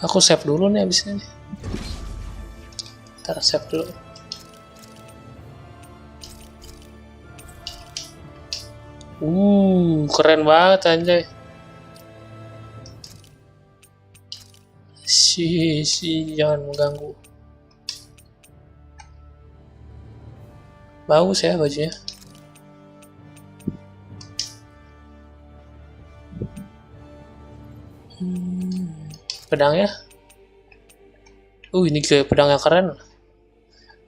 Aku save dulu nih abis ini. Ntar save dulu. Keren banget anjay. Jangan mengganggu. Bagus ya bajunya. Pedangnya. Ini kayak pedang yang keren.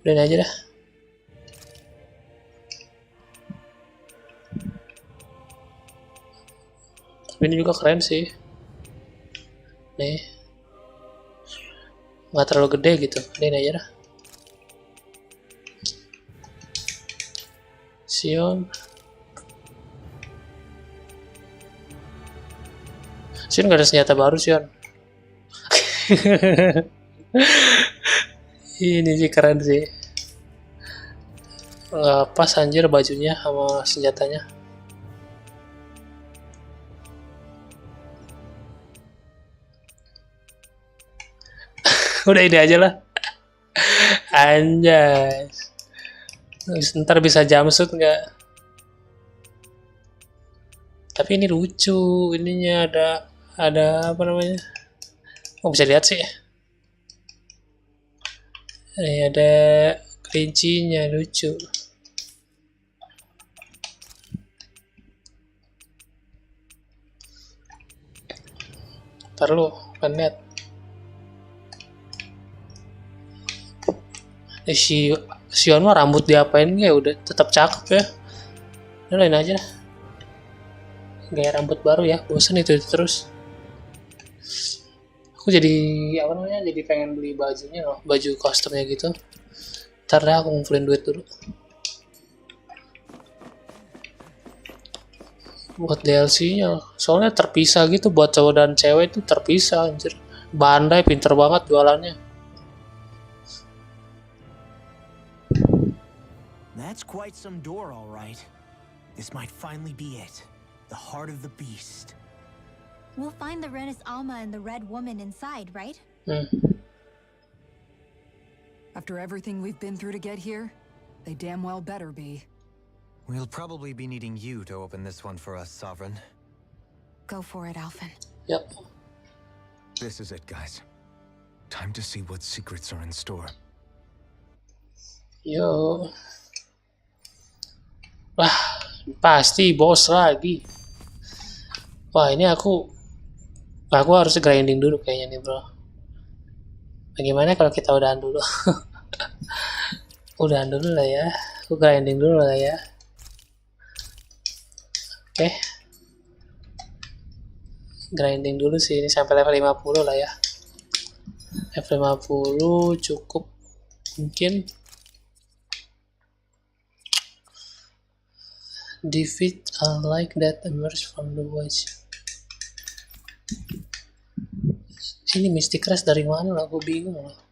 Udahin aja dah. Tapi ini juga keren sih. Nih. Nggak terlalu gede gitu. Udahin aja dah. Shion. Shion nggak ada senjata baru Shion. Ini sih keren sih. Nggak pas anjir bajunya sama senjatanya. Udah ini aja lah. Anjay. Ntar bisa jumpsuit nggak? Tapi ini lucu. Ininya ada apa namanya? Oh, bisa lihat sih. Ini ada kelincinya, lucu. Ntar lu kan lihat. Si Shion mah rambut diapain ya udah tetap cakep ya. Udah lain aja lah. Gaya rambut baru ya, bosan itu terus. Aku jadi apa namanya, jadi pengen beli bajunya loh, baju kostumnya gitu. Ntar deh aku ngumpulin duit dulu buat DLC-nya. Soalnya terpisah gitu, buat cowok dan cewek itu terpisah anjir. Bandai pinter banget jualannya. That's quite some door, all right. This might finally be it. The heart of the beast. We'll find the Renis Alma and the Red Woman inside, right? After everything we've been through to get here, they damn well better be. We'll probably be needing you to open this one for us, Sovereign. Go for it, Alphen. Yep. This is it, guys. Time to see what secrets are in store. Yo. Wah, pasti bos lagi. Wah, ini aku harus grinding dulu kayaknya nih, bro. Bagaimana kalau kita udahan dulu? Udahan dulu lah ya. Aku grinding dulu lah ya. Oke. Grinding dulu sih, ini sampai level 50 lah ya. Level 50 cukup mungkin. Defeat unlike that emerge from the void. Ini Mystic Crash dari mana lah, aku bingung loh.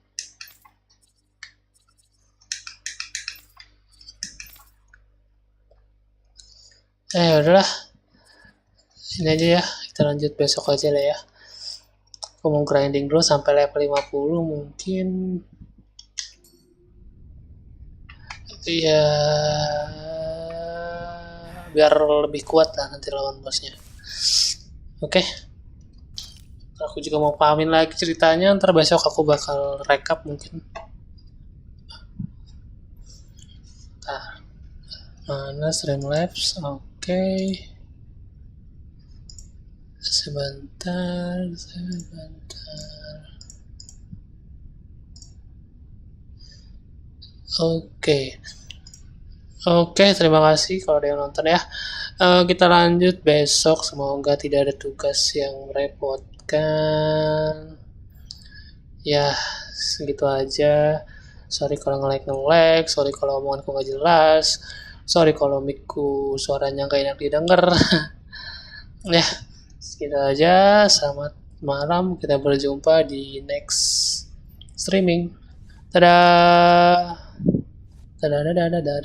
Udahlah, ini aja ya, kita lanjut besok aja lah ya. Aku mau grinding dulu sampai level 50 mungkin. Ya, biar lebih kuat lah nanti lawan bosnya. Oke. Aku juga mau pahamin lagi ceritanya, ntar besok aku bakal recap mungkin. Nah, mana Streamlabs? Oke. Sebentar. Oke, terima kasih kalau ada yang nonton ya. Kita lanjut besok, semoga tidak ada tugas yang merepotkan. Ya, segitu aja. Sorry kalau nge-lag, sorry kalau omonganku nggak jelas, sorry kalau mic-ku suaranya nggak enak didengar. Ya, segitu aja. Selamat malam, kita berjumpa di next streaming. Dadah. Dadah.